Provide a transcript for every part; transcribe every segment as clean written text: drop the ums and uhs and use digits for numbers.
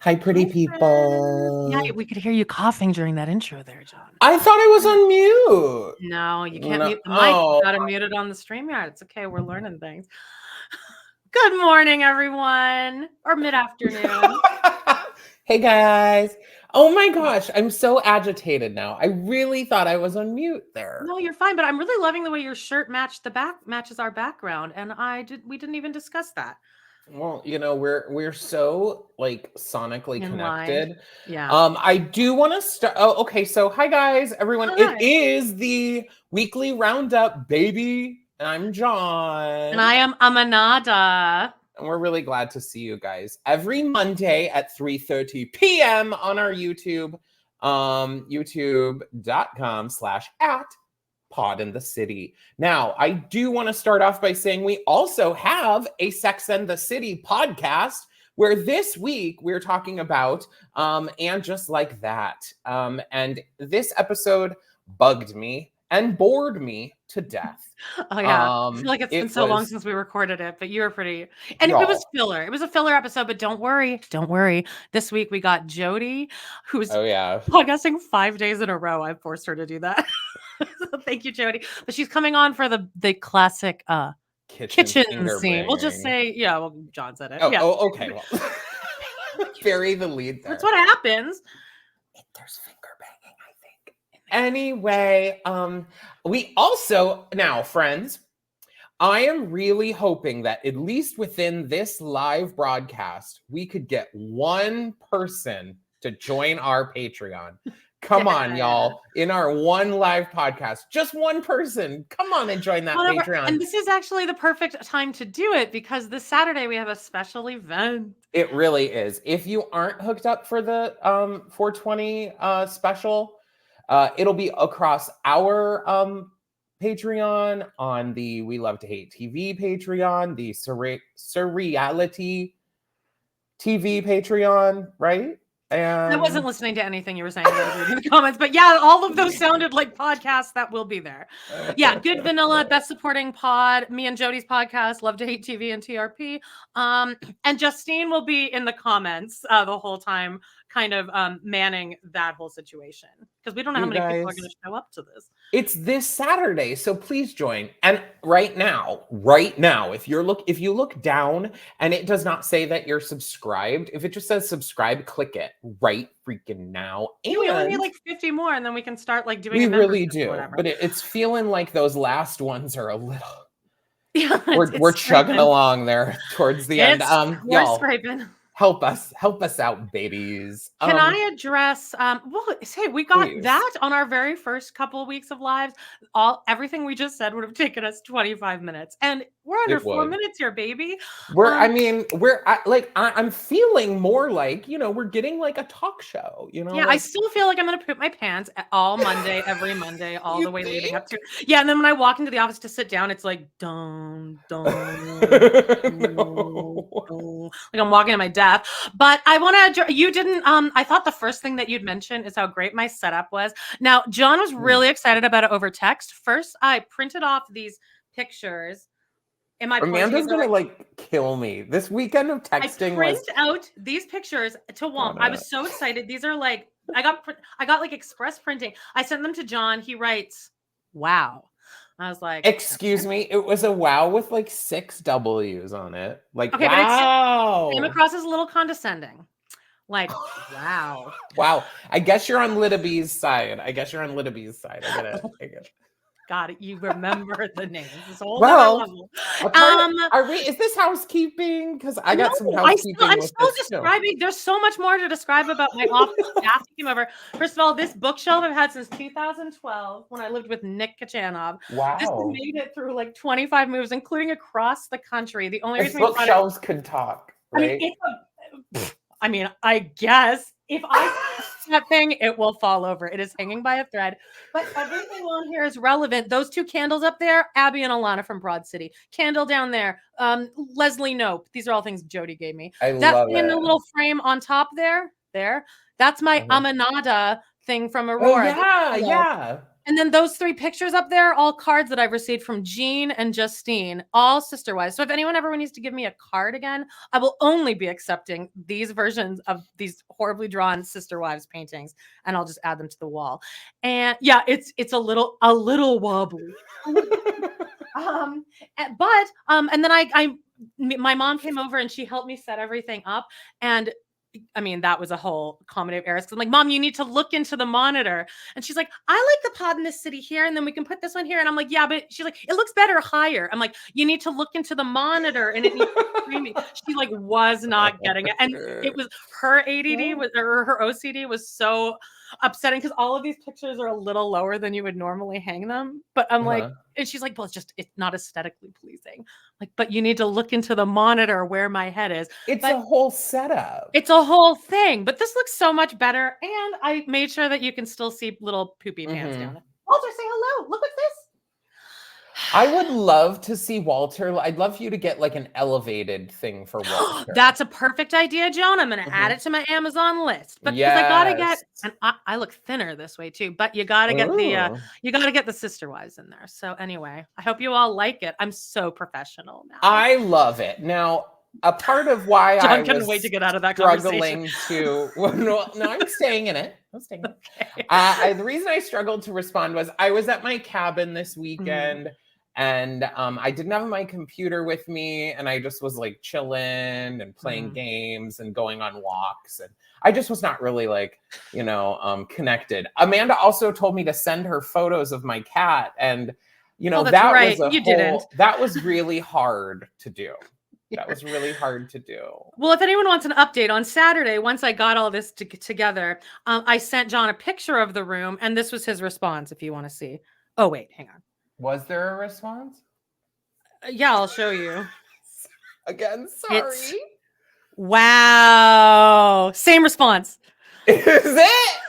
Hi, pretty people. Yeah, we could hear you coughing during that intro there, John. I thought I was on mute. No, you can't mute the mic. You gotta mute it on the StreamYard. It's okay. We're learning things. Good morning, everyone. Or mid-afternoon. Hey, guys. Oh, my gosh. I'm so agitated now. I really thought I was on mute there. No, you're fine. But I'm really loving the way your shirt matches our background. And we didn't even discuss that. Well, you know, we're so like sonically connected. Yeah. I do want to start. Oh, okay. So hi guys, everyone. Hi. It is the weekly roundup, baby. I'm John. And I am Amanada. And we're really glad to see you guys every Monday at 3:30 p.m. on our YouTube, youtube.com/@podinthecity. Now, I do want to start off by saying we also have a Sex and the City podcast where this week we're talking about And Just Like That. And this episode bugged me and bored me to death. Oh yeah, I feel like it's been so long since we recorded it, but you were pretty. And it was filler. It was a filler episode, but don't worry. This week we got Jody, who's podcasting 5 days in a row. I forced her to do that. So thank you, Jody. But she's coming on for the classic kitchen scene. We'll just say, John said it. Oh, okay. Well, bury the lead there. That's what happens. There's finger banging, I think. Anyway, we also, now, friends, I am really hoping that at least within this live broadcast, we could get one person to join our Patreon. Come on, y'all. In our one live podcast, just one person. Come on and join that Patreon. And this is actually the perfect time to do it because this Saturday we have a special event. It really is. If you aren't hooked up for the 420 special, it'll be across our Patreon, on the We Love to Hate TV Patreon, the Surreality TV Patreon, right? And I wasn't listening to anything you were saying in the comments, but yeah, all of those sounded like podcasts that will be there. Yeah, Good Vanilla, Best Supporting Pod, me and Jody's podcast, Love to Hate TV and TRP. And Justine will be in the comments the whole time, kind of manning that whole situation. Because we don't know how many people are going to show up to this. It's this Saturday, so please join. And right now, if you look down and it does not say that you're subscribed, if it just says subscribe, click it right freaking now. And we only need like 50 more, and then we can start like doing. We really do, but it's feeling like those last ones are a little. Yeah, we're chugging along there towards the end. Y'all, scraping. Help us out, babies. Can I address we got that on our very first couple of weeks of lives. Everything we just said would have taken us 25 minutes, and we're under 4 minutes here, baby. I'm feeling more like, we're getting like a talk show, Yeah, I still feel like I'm gonna poop my pants all Monday, every Monday, all the way leading up to. Yeah, and then when I walk into the office to sit down, it's like dun. Like I'm walking to my death. But I want to, you didn't, I thought the first thing that you'd mention is how great my setup was. Now, John was really excited about it over text. First, I printed off these pictures. Amanda's going to like kill me. This weekend of texting. I printed out these pictures to Womp. I was so excited. These are like, I got like express printing. I sent them to John. He writes, wow. I was like, excuse me, it was a wow with like 6 W's on it. Like, okay, wow. But it came across as a little condescending. Like, wow. Wow. I guess you're on Liddaby's side. I get it. Got it. You remember the names. Is this housekeeping? Because I got some housekeeping. I'm still describing. There's so much more to describe about my office after came over. First of all, this bookshelf I've had since 2012 when I lived with Nick Kachanov. Wow. This made it through like 25 moves, including across the country. The only reason bookshelves could talk, right? I guess if I that thing, it will fall over. It is hanging by a thread. But everything on here is relevant. Those two candles up there, Abby and Alana from Broad City. Candle down there, Leslie Nope. These are all things Jody gave me. I That love thing in the it. little frame on top there, that's my Uh-huh. Amanada thing from Oh Aurora. yeah, yeah. And then those 3 pictures up there, all cards that I've received from Jean and Justine, all sister wives. So if anyone ever needs to give me a card again, I will only be accepting these versions of these horribly drawn sister wives paintings, and I'll just add them to the wall. And yeah, it's a little wobbly. And then my mom came over and she helped me set everything up. And I mean, that was a whole comedy of errors. I'm like, Mom, you need to look into the monitor. And she's like, I like the pod in this city here. And then we can put this one here. And I'm like, yeah, but she's like, it looks better higher. I'm like, you need to look into the monitor and it needs to be streaming. She like was not getting it. And it was her ADD or her OCD was so upsetting because all of these pictures are a little lower than you would normally hang them. But I'm like, and she's like, well, it's not aesthetically pleasing. Like, but you need to look into the monitor where my head is. It's a whole setup. It's a whole thing, but this looks so much better. And I made sure that you can still see little poopy pants down it. Walter, say hello. Look at this. I would love to see Walter. I'd love for you to get like an elevated thing for Walter. That's a perfect idea, Joan. I'm going to add it to my Amazon list. But because I gotta get, and I look thinner this way too. But you gotta get the sister wives in there. So anyway, I hope you all like it. I'm so professional now. I love it. Now, a part of why John I couldn't wait to get out of that struggling to no, I'm staying in it. I'm staying in it. Okay. The reason I struggled to respond was I was at my cabin this weekend. And I didn't have my computer with me, and I just was like chilling and playing games and going on walks, and I just was not really like, connected. Amanda also told me to send her photos of my cat, and that right. was didn't. That was really hard to do. That was really hard to do. Well, if anyone wants an update on Saturday, once I got all this together, I sent John a picture of the room, and this was his response. If you want to see. Oh wait, hang on. Was there a response? Yeah, I'll show you. Again, sorry. Wow. Same response. Is it?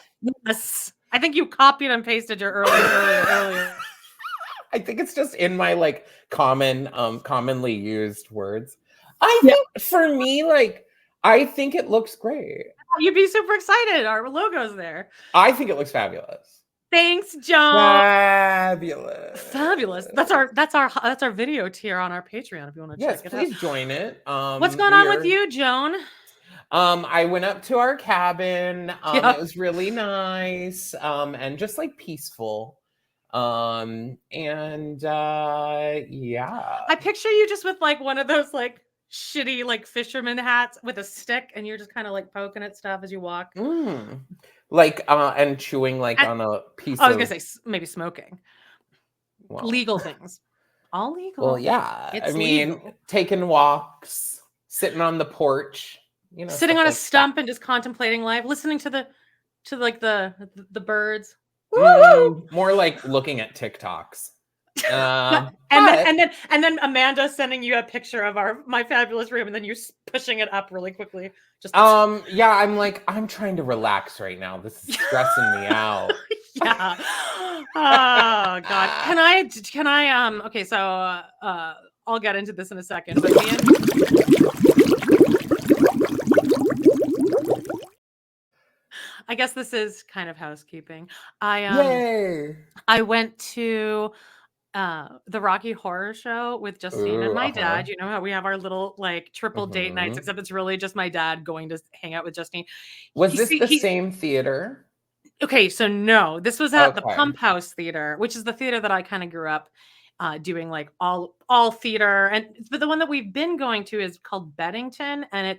Yes. I think you copied and pasted your earlier. I think it's just in my like commonly used words. I think for me, like, I think it looks great. You'd be super excited. Our logo's there. I think it looks fabulous. Thanks, John. Fabulous. That's our video tier on our Patreon if you want to check it out. Yes, please join it. What's going on with you, Joan? I went up to our cabin. It was really nice. And just like peaceful. I picture you just with like one of those like shitty like fisherman hats with a stick, and you're just kind of like poking at stuff as you walk. Like and chewing like on a piece I was gonna say maybe smoking. Well, legal things. All legal. Well, yeah. It's legal. Taking walks, sitting on the porch, sitting on a stump and just contemplating life, listening to the birds. More like looking at TikToks. And then Amanda sending you a picture of my fabulous room, and then you pushing it up really quickly. I'm like, I'm trying to relax right now. This is stressing me out. Yeah. Oh God. Can I okay, so I'll get into this in a second. But I guess this is kind of housekeeping. I went to the Rocky Horror Show with Justine and my dad. You know how we have our little like triple date nights, except it's really just my dad going to hang out with Justine. Was this the same theater? Okay, so no, this was at the Pump House Theater, which is the theater that I kind of grew up doing like all theater. And the one that we've been going to is called Beddington, and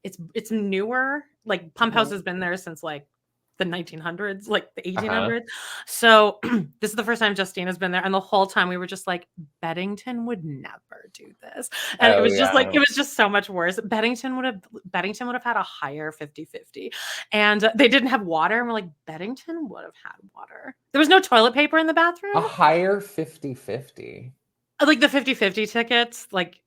it's newer. Like Pump House has been there since like the 1900s, like the 1800s. So this is the first time Justine has been there, and the whole time we were just like, Beddington would never do this, and it was just like, it was just so much worse. Beddington would have had a higher 50-50, and they didn't have water, and we're like, Beddington would have had water. There was no toilet paper in the bathroom. A higher 50-50, like the 50-50 tickets, like.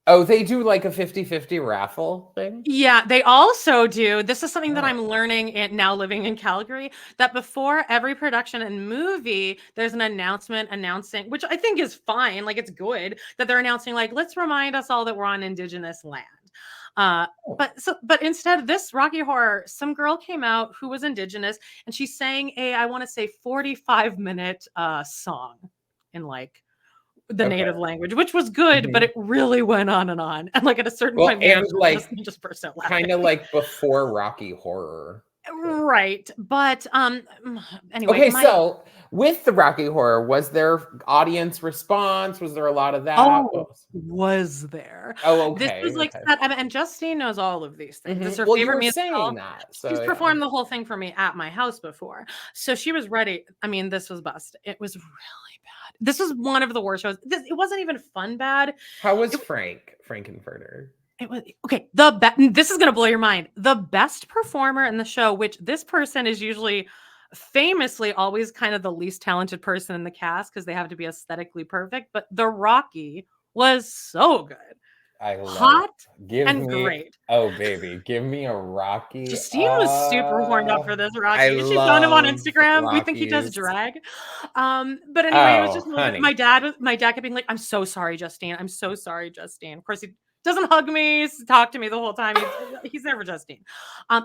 Oh, they do like a 50-50 raffle thing? Yeah, they also do. This is something that I'm Oh. learning now living in Calgary, that before every production and movie, there's an announcement announcing, which I think is fine. Like, it's good that they're announcing, like, let's remind us all that we're on Indigenous land. But instead, this Rocky Horror, some girl came out who was Indigenous, and she sang I want to say 45-minute song in like the native language, which was good, but it really went on and on. And like at a certain point, and like just burst out kind laughing. of like before Rocky Horror. Right. But anyway. Okay, so with the Rocky Horror, was there audience response? Was there a lot of that? Oh, was there? Oh, This okay. was like Okay. and Justine knows all of these things. It's her Well, you favorite were musical. saying that. So She's yeah. performed the whole thing for me at my house before. So she was ready. I mean, this was bust. It was really bad. This was one of the worst shows. It wasn't even fun bad. How was Frankenfurter? It was okay. This is gonna blow your mind. The best performer in the show, which this person is usually famously always kind of the least talented person in the cast because they have to be aesthetically perfect. But the Rocky was so good. I love hot give and me, great. Oh baby, give me a Rocky. Justine was super horned up for this Rocky. I She found him on love Instagram. We think he does Rockies. drag. But anyway, it was just honey. my dad kept being like, I'm so sorry, Justine. I'm so sorry, Justine. Of course, he doesn't hug me, talk to me the whole time. He's there for Justine.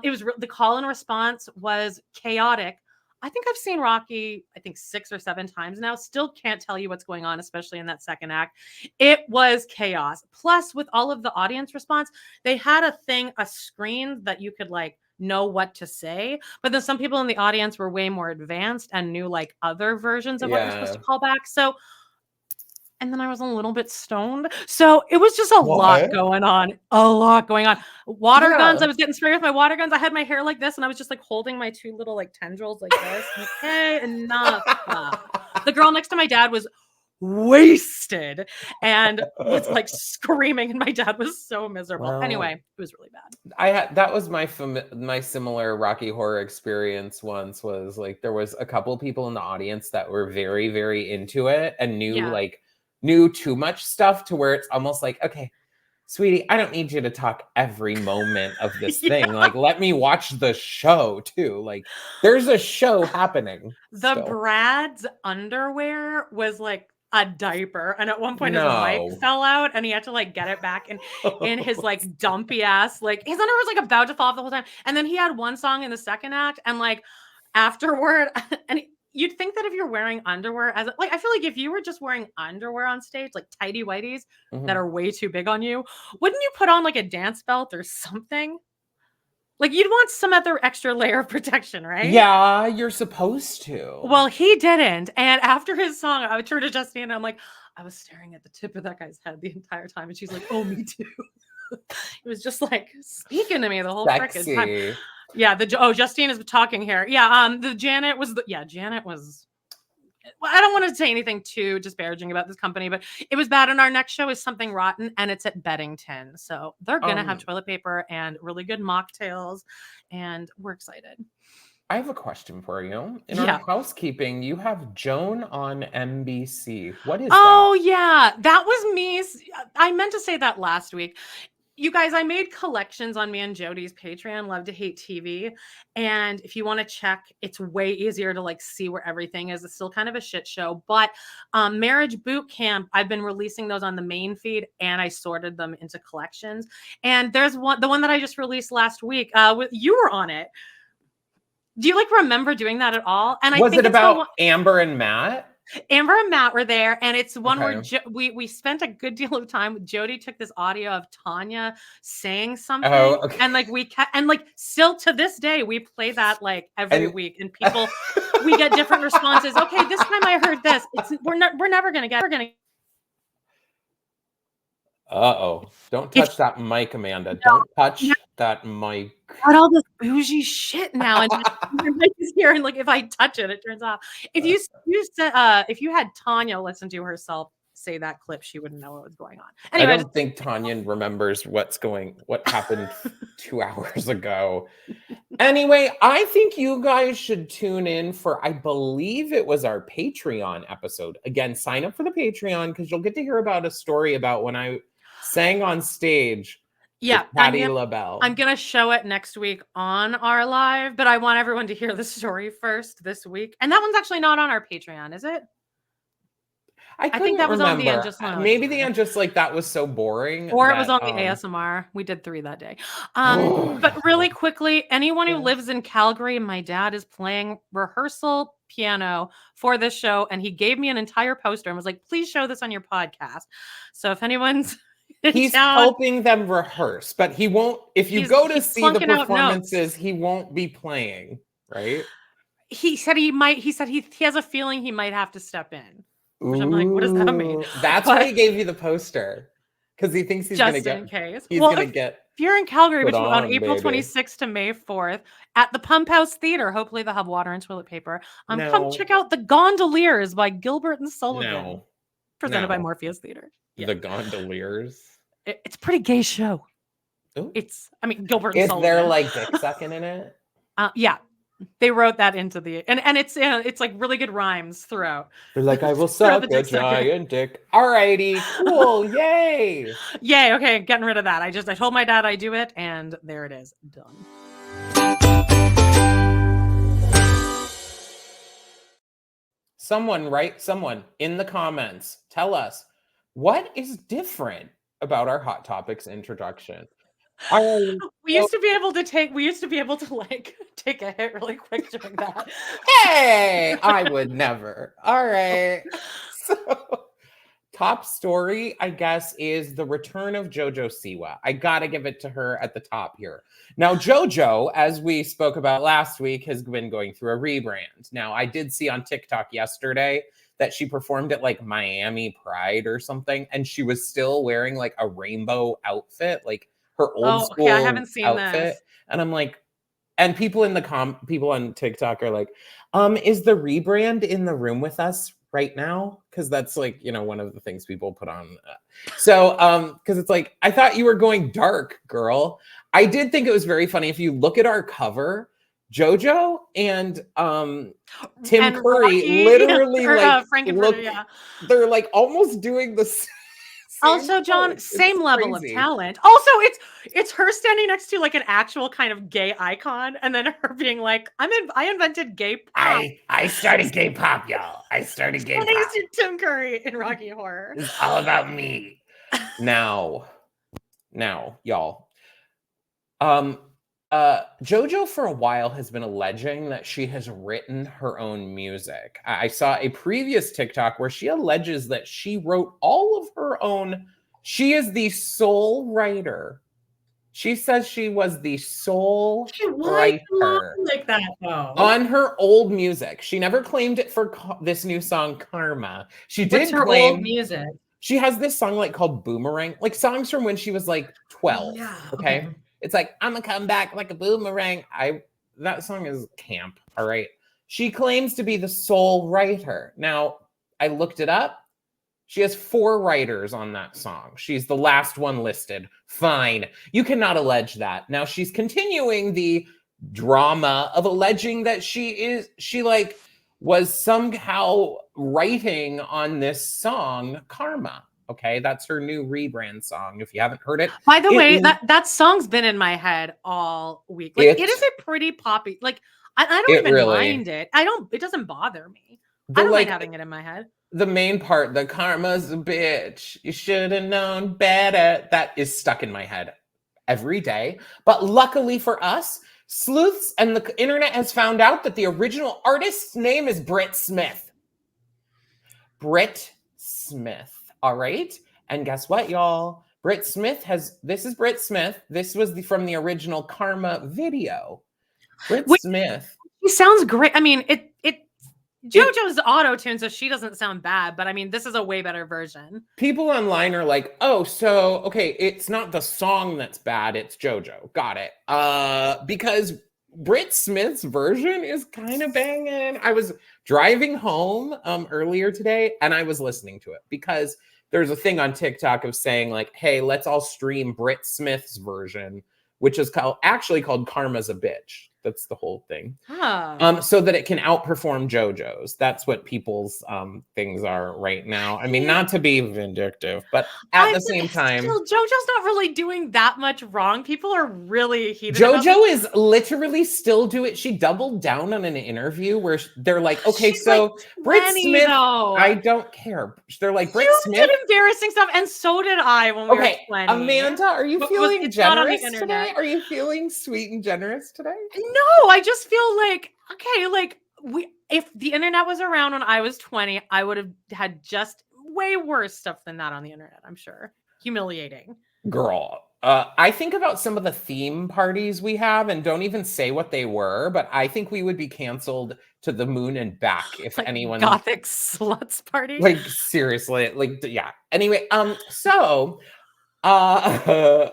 It was the call and response was chaotic. I think I've seen Rocky, 6 or 7 times now. Still can't tell you what's going on, especially in that second act. It was chaos. Plus, with all of the audience response, they had a screen that you could like know what to say. But then some people in the audience were way more advanced and knew like other versions of what you're supposed to call back. So, and then I was a little bit stoned. So it was just a lot going on. A lot going on. Water guns. I was getting sprayed with my water guns. I had my hair like this, and I was just like holding my 2 little like tendrils like this. Okay, enough. The girl next to my dad was wasted and was like screaming, and my dad was so miserable. Well, anyway, it was really bad. That was my similar Rocky Horror experience once. Was like there was a couple people in the audience that were very, very into it and knew too much stuff to where it's almost like, okay, sweetie, I don't need you to talk every moment of this thing. Like, let me watch the show too. Like, there's a show happening. The Brad's underwear was like a diaper, and at one point his mic fell out and he had to like get it back in his like dumpy ass, like his underwear was like about to fall off the whole time. And then he had one song in the second act, and like afterward, and you'd think that if you're wearing underwear I feel like if you were just wearing underwear on stage, like tighty whities that are way too big on you, wouldn't you put on like a dance belt or something? Like you'd want some other extra layer of protection, right? Yeah, you're supposed to. Well, he didn't. And after his song, I would turn to Justine and I'm like, I was staring at the tip of that guy's head the entire time. And she's like, oh, me too. It was just like speaking to me the whole freaking time. Yeah, Justine is talking here. Yeah, Janet was well, I don't want to say anything too disparaging about this company, but it was bad. And our next show is Something Rotten, and it's at Beddington. So they're going to have toilet paper and really good mocktails, and we're excited. I have a question for you. In our housekeeping, you have Joan on NBC. What is that? Oh, yeah. That was me. I meant to say that last week. You guys, I made collections on me and Jody's Patreon, Love to Hate TV. And if you want to check, it's way easier to like see where everything is. It's still kind of a shit show, but Marriage Boot Camp, I've been releasing those on the main feed, and I sorted them into collections. And there's the one that I just released last week. You were on it. Do you like remember doing that at all? And was it about Amber and Matt? Amber and Matt were there, and it's one where we spent a good deal of time. Jody took this audio of Tanya saying something, and like still to this day we play that like every week, and people we get different responses. Okay, this time I heard this. We're never gonna get. Don't touch that mic, Amanda. Don't touch that mic. Got all this bougie shit now, and your mic is here, and like if I touch it, it turns off. If you had Tanya listen to herself say that clip, she wouldn't know what was going on. Anyway, I don't think Tanya remembers what happened 2 hours ago. Anyway, I think you guys should tune in for, I believe it was our Patreon episode. Again, sign up for the Patreon because you'll get to hear about a story about when I sang on stage. Yeah, Patti LaBelle. I'm gonna show it next week on our live, but I want everyone to hear the story first this week. And that one's actually not on our Patreon, is it? I think that was remember. on the Unjust Lounge. Maybe the Unjust, like that was so boring. Or it was on the ASMR. We did 3 that day. But really quickly, anyone who lives in Calgary, my dad is playing rehearsal piano for this show, and he gave me an entire poster and was like, please show this on your podcast. So if anyone's he's helping them rehearse, but he won't, if you go to see the performances, he won't be playing, right? He said he has a feeling he might have to step in. Which I'm like, what does that mean? That's why he gave you the poster. Because he thinks he's going to get... Just in case. He's going to get... If you're in Calgary on April 26th to May 4th at the Pump House Theater, hopefully they'll have water and toilet paper. Come check out The Gondoliers by Gilbert and Sullivan. Presented by Morpheus Theater. Yeah. The Gondoliers? It's a pretty gay show. Ooh. Gilbert and Sullivan. Is there like dick sucking in it? Yeah. They wrote that into the and it's like really good rhymes throughout. They're like, I will suck a giant dick. Alrighty, cool, yay. Yay, okay, getting rid of that. I told my dad I do it, and there it is. Done. Someone in the comments, tell us what is different about our Hot Topics introduction. We used to be able to like take a hit really quick during that. Hey, I would never. All right. So, top story, I guess, is the return of Jojo Siwa. I gotta give it to her at the top here. Now, Jojo, as we spoke about last week, has been going through a rebrand. Now, I did see on TikTok yesterday that she performed at like Miami Pride or something, and she was still wearing like a rainbow outfit, like her old school I haven't seen outfit. This. And I'm like, and people on TikTok are like, is the rebrand in the room with us right now? Because that's like, one of the things people put on. So, because it's like, I thought you were going dark, girl. I did think it was very funny. If you look at our cover, Jojo and Tim Curry literally they're like almost doing the same. Also, John, same level of talent. Also, it's her standing next to like an actual kind of gay icon, and then her being like, I invented gay pop. I started gay pop, y'all. I started gay pop. Tim Curry in Rocky Horror. It's all about me. Now, y'all. Jojo for a while has been alleging that she has written her own music. I saw a previous TikTok where she alleges that she wrote all of her own. She is the sole writer. She says she was the sole writer like that, though. On her old music. She never claimed it for this new song, Karma. She did claim old music. She has this song like called Boomerang, like songs from when she was like 12. Yeah, okay. It's like, I'm gonna come back like a boomerang. That song is camp, all right? She claims to be the sole writer. Now, I looked it up. She has 4 writers on that song. She's the last one listed. Fine. You cannot allege that. Now, she's continuing the drama of alleging that she was somehow writing on this song, Karma. Okay, that's her new rebrand song. If you haven't heard it. By the way, that song's been in my head all week. Like, it is a pretty poppy. Like, I don't even mind it. It doesn't bother me. I don't mind having it in my head. The main part, the karma's a bitch. You should have known better. That is stuck in my head every day. But luckily for us, sleuths and the internet has found out that the original artist's name is Britt Smith. Britt Smith. All right. And guess what, y'all? This is Britt Smith. This was from the original Karma video. Britt Smith. He sounds great. I mean, JoJo's auto-tune, so she doesn't sound bad, but I mean, this is a way better version. People online are like, oh, so, okay, it's not the song that's bad, it's JoJo. Got it. Because Britt Smith's version is kind of banging. I was driving home earlier today, and I was listening to it because there's a thing on TikTok of saying like, hey, let's all stream Britt Smith's version, which is actually called Karma's a Bitch. That's the whole thing. Oh. So that it can outperform JoJo's. That's what people's things are right now. I mean, not to be vindictive, but at the same time, still, JoJo's not really doing that much wrong. People are really heated about JoJo is literally still she doubled down on an interview where they're like, okay, She's so like Britt 20 Smith, though. I don't care. They're like, Britt You Smith. did embarrassing stuff, and so did I when we were 20. Amanda, are you feeling it's not on the generous internet. today? Are you feeling sweet and generous today? No, I just feel like, okay, like if the internet was around when I was 20, I would have had just way worse stuff than that on the internet, I'm sure. Humiliating. Girl, I think about some of the theme parties we have and don't even say what they were, but I think we would be canceled to the moon and back if like anyone gothic sluts party. Like seriously, like yeah. Anyway, so okay.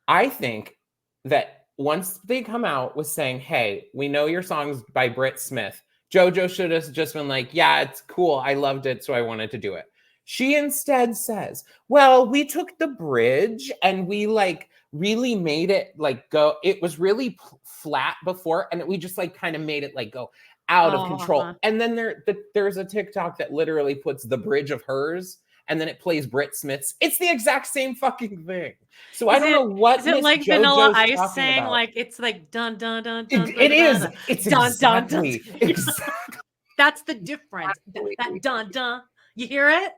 I think that once they come out with saying, "Hey, we know your song's by Britt Smith," JoJo should have just been like, "Yeah, it's cool. I loved it, so I wanted to do it." She instead says, "Well, we took the bridge and we like really made it like go. It was really flat before, and we just like kind of made it like go out of control." And then there's a TikTok that literally puts the bridge of hers, and then it plays Britt Smith's. It's the exact same fucking thing. So I don't know what is it like Vanilla Ice saying like it's like dun dun dun dun. It is. It's dun dun exactly. dun. Exactly. That's the difference. That dun dun. You hear it?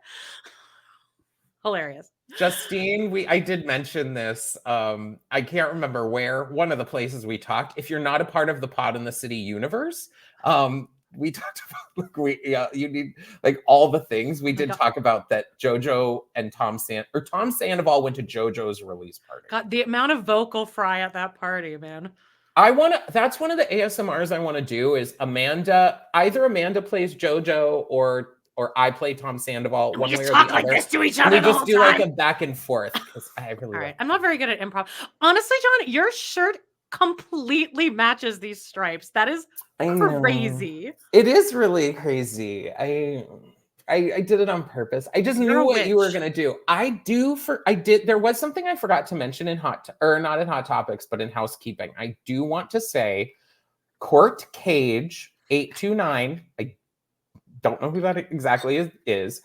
Hilarious. Justine, I did mention this. I can't remember where. One of the places we talked. If you're not a part of the Pod in the City universe, we talked about like you need like all the things. We did talk about that JoJo and Tom Sandoval went to JoJo's release party. God, the amount of vocal fry at that party, man. That's one of the ASMRs I want to do is either Amanda plays JoJo or I play Tom Sandoval one way or the other. Like this to each other. We just do like a back and forth because I really. All right, I'm not very good at improv. Honestly, John, your shirt completely matches these stripes. That is crazy. It is really crazy. I did it on purpose. I just knew what you were gonna do. There was something I forgot to mention in not in Hot Topics, but in housekeeping. I do want to say, Court Cage 829. I don't know who that exactly is.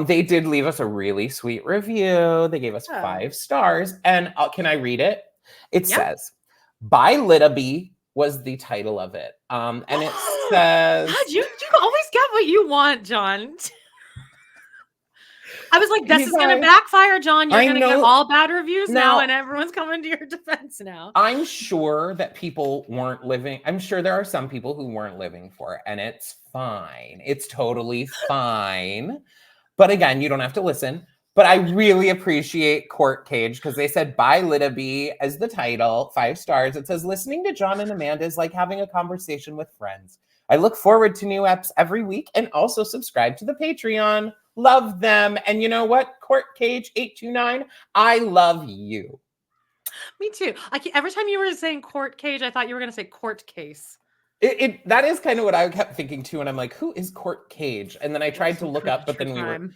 They did leave us a really sweet review. They gave us 5 stars, and can I read it? It says, "By Littaby" was the title of it, and it says, God, you always get what you want, John. I was like, this is going to backfire, John. You're going to get all bad reviews now, and everyone's coming to your defense now. I'm sure that people weren't living. I'm sure there are some people who weren't living for it, and it's fine. It's totally fine. But again, you don't have to listen. But I really appreciate Court Cage because they said "By Littaby" as the title, 5 stars. It says, "Listening to John and Amanda is like having a conversation with friends. I look forward to new eps every week and also subscribe to the Patreon. Love them." And you know what? Court Cage 829, I love you. Me too. Every time you were saying Court Cage, I thought you were going to say court case. That is kind of what I kept thinking too. And I'm like, who is Court Cage? And then I tried to look up, but then we were,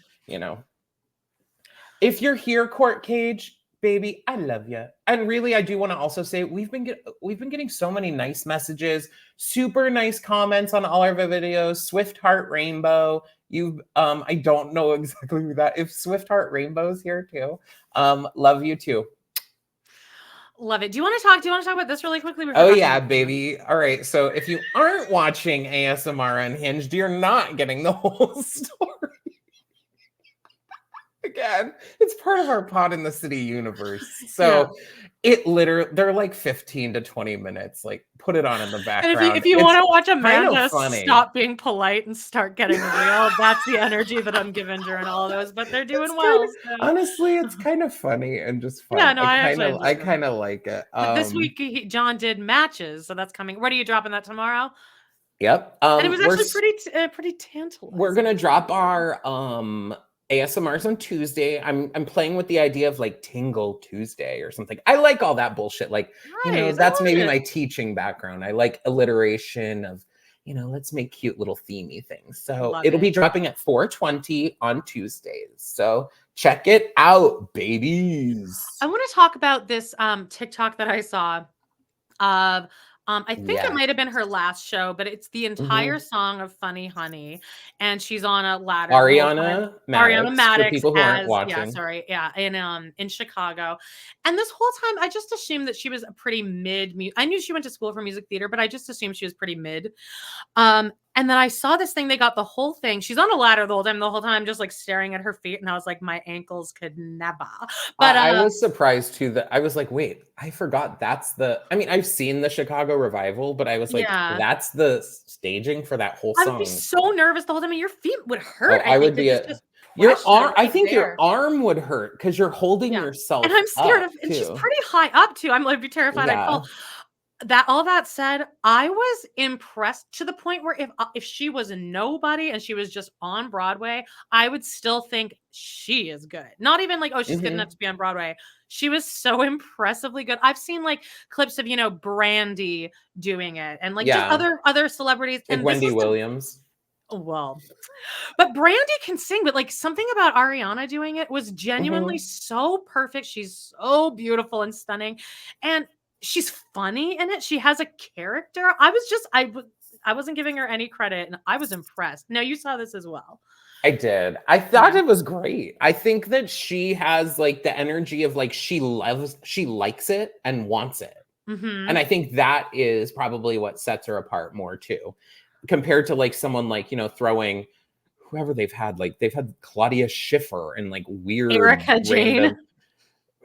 if you're here, Court Cage, baby, I love you. And really, I do want to also say we've been getting so many nice messages, super nice comments on all our videos. Swift Heart Rainbow, I don't know exactly who that. If Swift Heart Rainbow's here too, love you too. Love it. Do you want to talk about this really quickly? Oh yeah, baby. All right. So if you aren't watching ASMR Unhinged, you're not getting the whole story. Again, it's part of our Pod in the City universe. So it literally, they're like 15 to 20 minutes. Like, put it on in the background. And if you want to watch Amanda stop being polite and start getting real, that's the energy that I'm given during all of those. But they're doing well. So. Honestly, it's kind of funny and just fun. Yeah, no, I kind of like it. But this week, John did matches, so that's coming. What are you dropping that tomorrow? Yep. And it was actually pretty tantalizing. We're gonna drop our ASMRs on Tuesday. I'm playing with the idea of like Tingle Tuesday or something. I like all that bullshit. Like, that's maybe my teaching background. I like alliteration of, let's make cute little themey things. So it'll be dropping at 4:20 on Tuesdays. So check it out, babies. I want to talk about this TikTok that I saw of I think it Yeah. might have been her last show, but it's the entire Mhm. song of Funny Honey, and she's on a ladder the whole time. Ariana Ariana Madix, for Madix people who aren't as yeah, watching. sorry, yeah, in Chicago. And this whole time I just assumed that she was a pretty I knew she went to school for music theater, but I just assumed she was pretty mid. And then I saw this thing, they got the whole thing. She's on a ladder the whole time, just like staring at her feet. And I was like, my ankles could never. But I was surprised too that I was like, wait, I forgot I mean, I've seen the Chicago Revival, but I was like, yeah, that's the staging for that whole I would be song. so nervous the whole time. And your feet would hurt, Oh, I I think, would because be it's just your pressure arm, I right think your there. arm would hurt because you're holding Yeah. And yourself I'm scared up of, and she's too. pretty high up too. I'm like, be terrified I'd Yeah. fall. All that said, I was impressed to the point where if she was a nobody and she was just on Broadway, I would still think she is good. Not even like, oh, she's good enough Mhm. to be on Broadway. She was so impressively good. I've seen like clips of, Brandy doing it and like just Yeah. other celebrities. Like And this Wendy was the Williams. well, but Brandy can sing, but like something about Ariana doing it was genuinely Mhm. so perfect. She's so beautiful and stunning. And she's funny in it. She has a character. I wasn't giving her any credit and I was impressed. Now you saw this as well. I did. I thought Yeah. it was great. I think that she has like the energy of like she likes it and wants it. And Mhm. I think that is probably what sets her apart more too, compared to like someone like, throwing whoever they've had. Like they've had Claudia Schiffer and like weird Erica Jane. random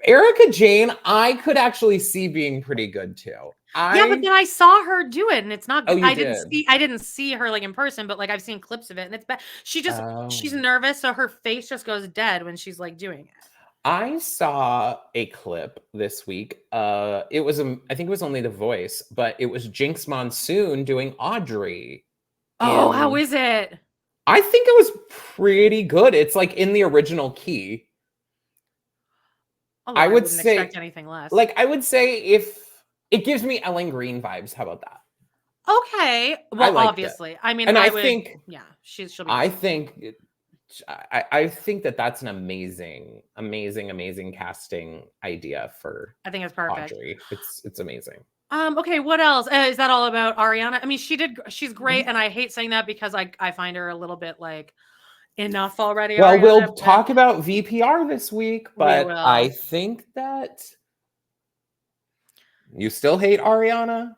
Erica Jane, I could actually see being pretty good too. Yeah, but then I saw her do it and it's not Oh, good. you did. I didn't see her like in person, but like I've seen clips of it and it's bad. She's Oh. nervous, so her face just goes dead when she's like doing it. I saw a clip this week. I think it was only The Voice, but it was Jinx Monsoon doing Audrey Oh, how in is it? I think it was pretty good. It's like in the original key. Oh, I look, I would wouldn't expect say anything less. like I would say if it gives me Ellen Green vibes. How about that? Okay. I Well, liked it. obviously. I mean, And I would yeah, she'll be I great. think I think that that's an amazing casting idea for I think it's perfect. Audrey. It's amazing. Okay, what else? Is that all about Ariana? I mean, she's great, Mhm. and I hate saying that because I find her a little bit like enough already, Well, Ariana, we'll but talk about VPR this week, we but I will. think that you still hate Ariana?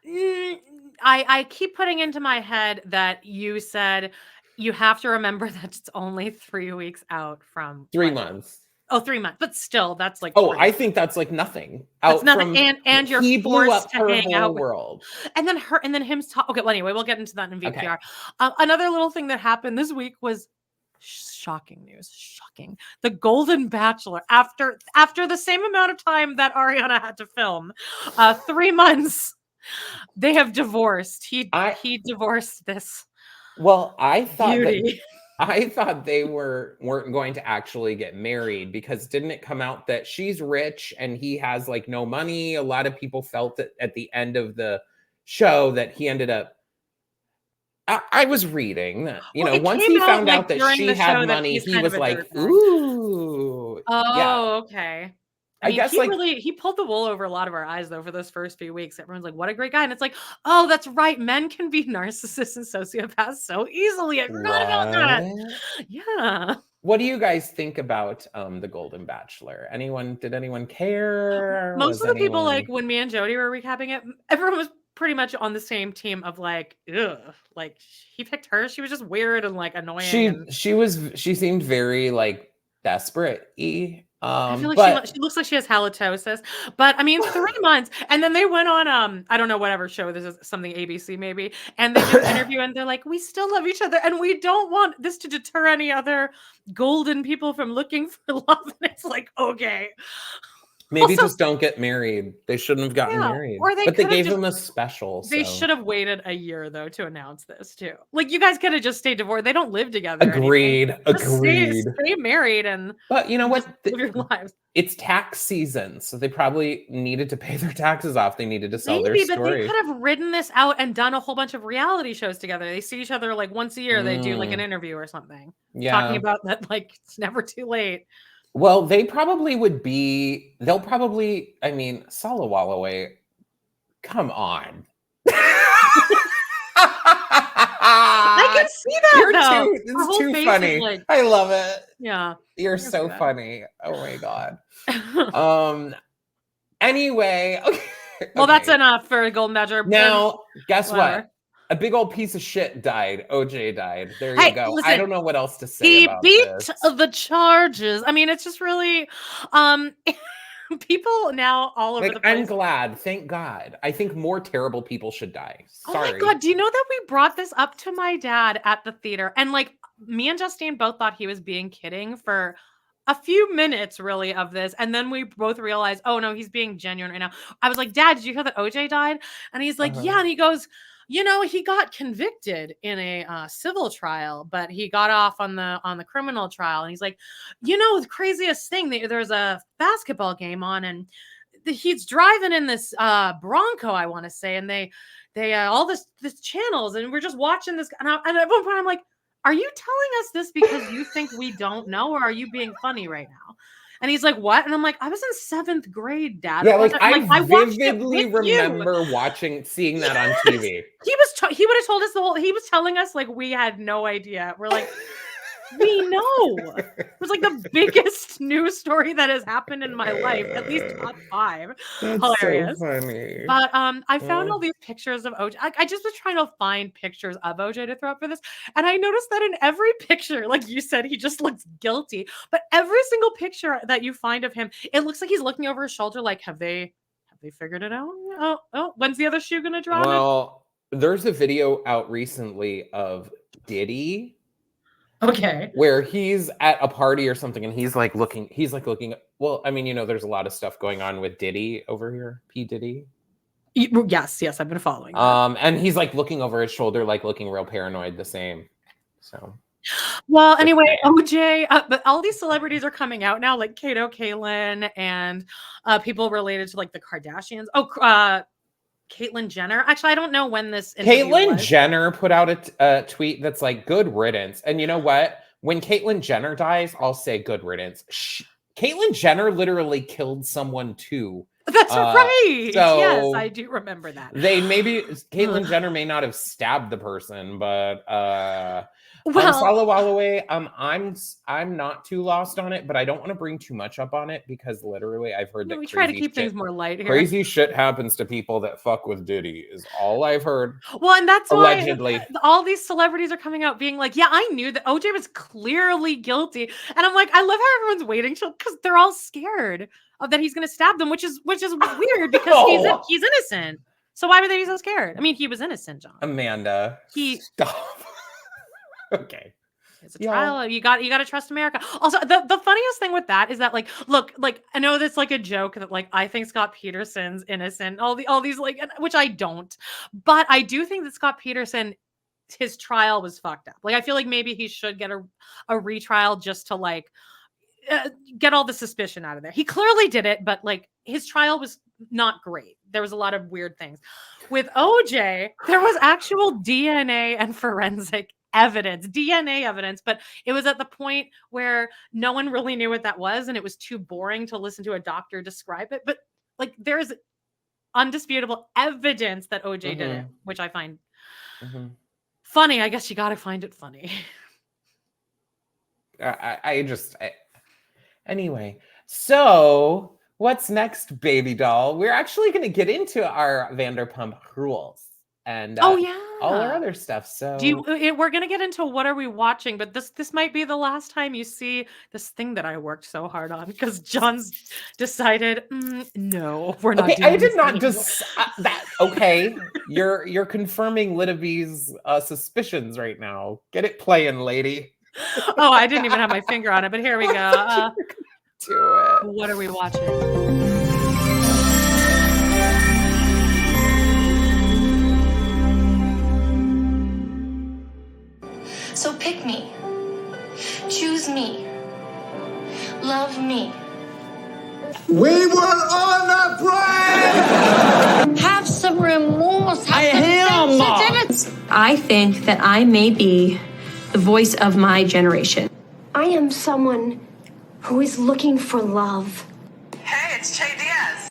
Mm, I keep putting into my head that you said you have to remember that it's only 3 weeks out from 3 like months. 3 months, but still, that's like Oh, I crazy. think that's like nothing. That's Out nothing, from and you're he blew forced up to her hang out whole with world. and then him talk okay, well, anyway, we'll get into that in Okay. VPR. Another little thing that happened this week was shocking news, shocking. The Golden Bachelor, after the same amount of time that Ariana had to film, 3 months, they have divorced. I He divorced this well, beauty. I thought they weren't going to actually get married because didn't it come out that she's rich and he has like no money? A lot of people felt that at the end of the show that he ended up I was reading that, Well, it once came he out, found like, out that during she the had show that money, he's he kind of was a like, dirtbag. "Ooh." Yeah. Oh, okay. I I mean, guess like he pulled the wool over a lot of our eyes though for those first few weeks. Everyone's like, "What a great guy!" And it's like, "Oh, that's right. Men can be narcissists and sociopaths so easily. I forgot about that." what? Yeah. What do you guys think about the Golden Bachelor? Did anyone care? Most Was of the people, like anyone when me and Jody were recapping it, everyone was pretty much on the same team of like, ugh, like he picked her. She was just weird and like annoying, and she seemed very like desperate-y. I feel like But she looks like she has halitosis, but I mean 3 months, and then they went on, I don't know whatever show this is, something ABC maybe, and they do an interview and they're like, "We still love each other and we don't want this to deter any other golden people from looking for love," and it's like, "Okay." maybe Also just don't get married. They shouldn't have gotten yeah, married. or they But they could have gave just him a special, they so should have waited a year though to announce this too. Like, you guys could have just stayed divorced. They don't live together or anything. agreed, Just agreed. stay married and But you know just what? live your lives. It's tax season, so they probably needed to pay their taxes off. They needed to sell their Maybe, but they story. could have ridden this out and done a whole bunch of reality shows together. They see each other like once a year. They do like an Mm, interview or something, talking yeah. about that. Like it's never too late. Well, they'll probably, I mean, Salawallaway Come on. I can see that though. It's too funny. Like, I love it. Yeah. You're so funny. Oh my God. Anyway. Okay. Well, that's enough for Golden Bachelor. Now, guess what? A big old piece of shit died. OJ died. There you go. Listen, I don't know what else to say about this. He beat the charges. I mean, it's just really people now all over the place. I'm glad. Thank God. I think more terrible people should die. Sorry. Oh my God. Do you know that we brought this up to my dad at the theater? And like me and Justine both thought he was being kidding for a few minutes really of this. And then we both realized, oh no, he's being genuine right now. I was like, Dad, did you hear that OJ died? And he's like, yeah. And he goes, you know, he got convicted in a civil trial, but he got off on the criminal trial. And he's like, you know, the craziest thing, there's a basketball game on and he's driving in this Bronco, I want to say. And they all this channels and we're just watching this. And at one point I'm like, are you telling us this because you think we don't know, or are you being funny right now? And he's like, what? And I'm like, I was in 7th grade, Dad. Yeah, like I vividly remember seeing that on TV. He would have told us he was telling us like we had no idea. We're like, we know. It was like the biggest news story that has happened in my life, at least top 5. That's hilarious. So funny. But I found all these pictures of OJ. I just was trying to find pictures of OJ to throw up for this. And I noticed that in every picture, like you said, he just looks guilty. But every single picture that you find of him, it looks like he's looking over his shoulder like, have they figured it out? Oh, when's the other shoe gonna drop? Well, there's a video out recently of Diddy. Okay. Where he's at a party or something and he's like looking. Well, I mean, you know, there's a lot of stuff going on with Diddy over here. P. Diddy. Yes, I've been following. And he's like looking over his shoulder, like looking real paranoid, the same. So. Well, anyway, OJ, but all these celebrities are coming out now, like Kato Kaelin and people related to like the Kardashians. Caitlyn Jenner. Actually, I don't know when this Caitlyn Jenner put out a tweet that's like, good riddance. And you know what? When Caitlyn Jenner dies, I'll say good riddance. Caitlyn Jenner literally killed someone too. That's right. So yes, I do remember that. Caitlyn Jenner may not have stabbed the person, but Salawalaway, I'm not too lost on it, but I don't want to bring too much up on it because literally I've heard that we try to keep things more light here. Crazy shit happens to people that fuck with Diddy is all I've heard. Well, and that's allegedly why all these celebrities are coming out being like, yeah, I knew that OJ was clearly guilty. And I'm like, I love how everyone's waiting because they're all scared of that he's going to stab them, which is weird because he's innocent. So why would they be so scared? I mean, he was innocent, John. Amanda, stop. Okay. It's a trial. You got to trust America. Also, the funniest thing with that is that look, I know that's like a joke that I think Scott Peterson's innocent. All these which I don't, but I do think that Scott Peterson, his trial was fucked up. I feel like maybe he should get a retrial just to get all the suspicion out of there. He clearly did it, but his trial was not great. There was a lot of weird things. With OJ, there was actual DNA and forensic DNA evidence, but it was at the point where no one really knew what that was, and it was too boring to listen to a doctor describe it. But there is undisputable evidence that OJ did it, which I find funny. I guess you got to find it funny. Anyway, so what's next, baby doll? We're actually going to get into our Vanderpump Rules and all our other stuff. So we're going to get into what are we watching, but this might be the last time you see this thing that I worked so hard on because John's decided, no, we're not. Okay, I did not just that. Okay, you're confirming Littaby's suspicions right now. Get it playing, lady. Oh, I didn't even have my finger on it, but here we go. Do it. What are we watching? So pick me. Choose me. Love me. We were on a break! Have some remorse. I think that I may be the voice of my generation. I am someone who is looking for love. Hey, it's Che Diaz.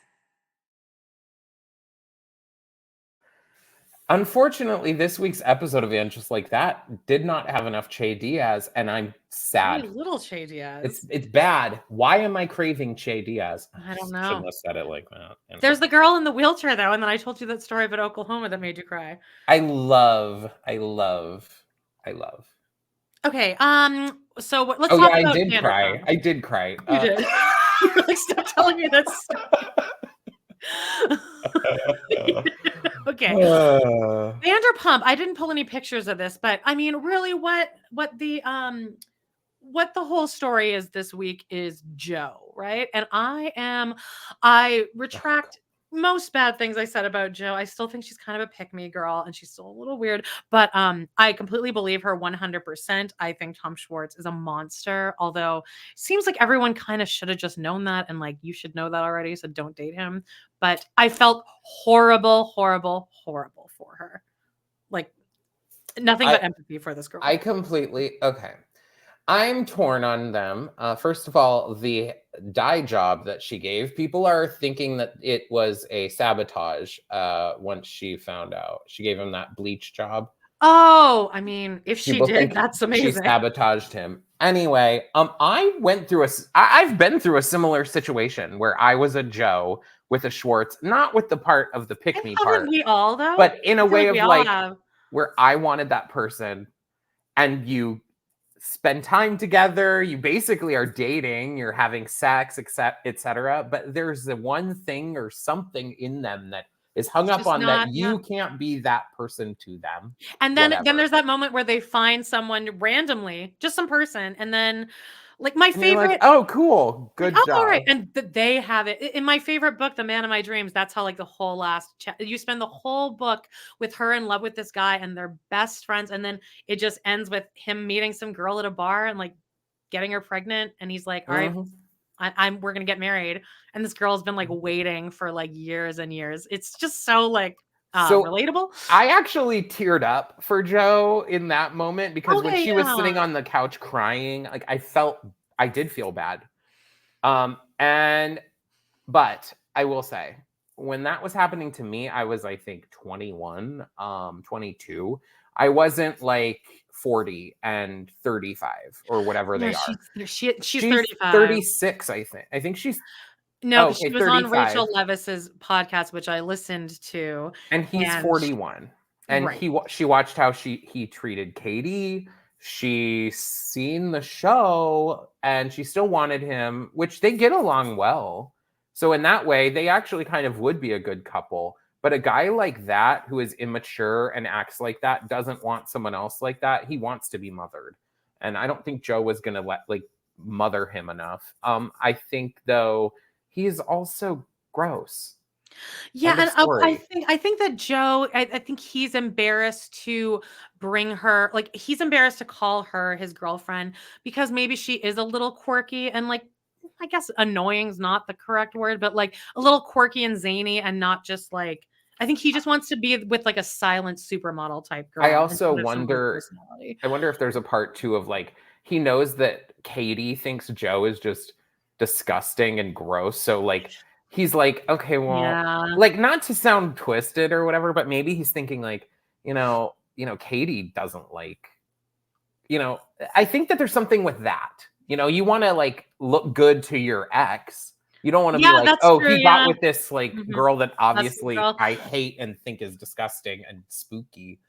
Unfortunately, this week's episode of And Just Like That did not have enough Che Diaz, and I'm sad. Very little Che Diaz. It's bad. Why am I craving Che Diaz? I don't Shouldn't know. have said it like that. There's the girl in the wheelchair though, and then I told you that story about Oklahoma that made you cry. I love. Okay, so let's Oh talk yeah, about I did cry. Vanderpump. I did cry. You did. You're like, stop telling me this. Okay. Vanderpump. I didn't pull any pictures of this, but I mean, really, what the whole story is this week is Joe, right? And I retract most bad things I said about Joe. I still think she's kind of a pick-me girl and she's still a little weird, but I completely believe her 100%. I think Tom Schwartz is a monster, although it seems like everyone kind of should have just known that, and like you should know that already, so don't date him. But I felt horrible for her. Like nothing but empathy for this girl. Okay. I'm torn on them. First of all, the dye job that she gave, people are thinking that it was a sabotage once she found out. She gave him that bleach job. Oh, I mean, if she People did, think that's she amazing. sabotaged him. Anyway, I've been through a similar situation where I was a Joe with a Schwartz, not with the part of the pick-me part, We all though, but in a way of like have. where I wanted that person and you spend time together, you basically are dating, you're having sex, etc. But there's the one thing or something in them that is hung up on that you can't be that person to them. And then there's that moment where they find someone randomly, just some person, and then like my favorite. Like, oh, cool, good job. All right, and they have it in my favorite book, The Man of My Dreams. That's how like the whole last you spend the whole book with her in love with this guy, and they're best friends, and then it just ends with him meeting some girl at a bar and like getting her pregnant, and he's like, all right. We're gonna get married, and this girl's been like waiting for like years and years. It's just so like relatable. I actually teared up for Joe in that moment because when she was sitting on the couch crying, like I did feel bad. But I will say, when that was happening to me, I was I think 21, 22. I wasn't like 40 and 35 or whatever they are. She's 35. 36, I think. I think she's no, she was 35. On Rachel Levis's podcast, which I listened to. And he's 41. And she watched how he treated Katie. She seen the show and she still wanted him, which they get along well. So in that way, they actually kind of would be a good couple. But a guy like that who is immature and acts like that doesn't want someone else like that. He wants to be mothered. And I don't think Joe was going to mother him enough. I think though he's also gross. Yeah, and I think that Joe, I think he's embarrassed to bring her, like he's embarrassed to call her his girlfriend because maybe she is a little quirky and like I guess annoying is not the correct word, but like a little quirky and zany and not just like I think he just wants to be with like a silent supermodel type girl. I also wonder if there's a part too of like he knows that Katie thinks Joe is just disgusting and gross. So like he's like, okay, well, like not to sound twisted or whatever, but maybe he's thinking like, you know, Katie doesn't like, I think that there's something with that. You want to like look good to your ex. You don't want to be like, oh, he got with this like girl that obviously I hate and think is disgusting and spooky.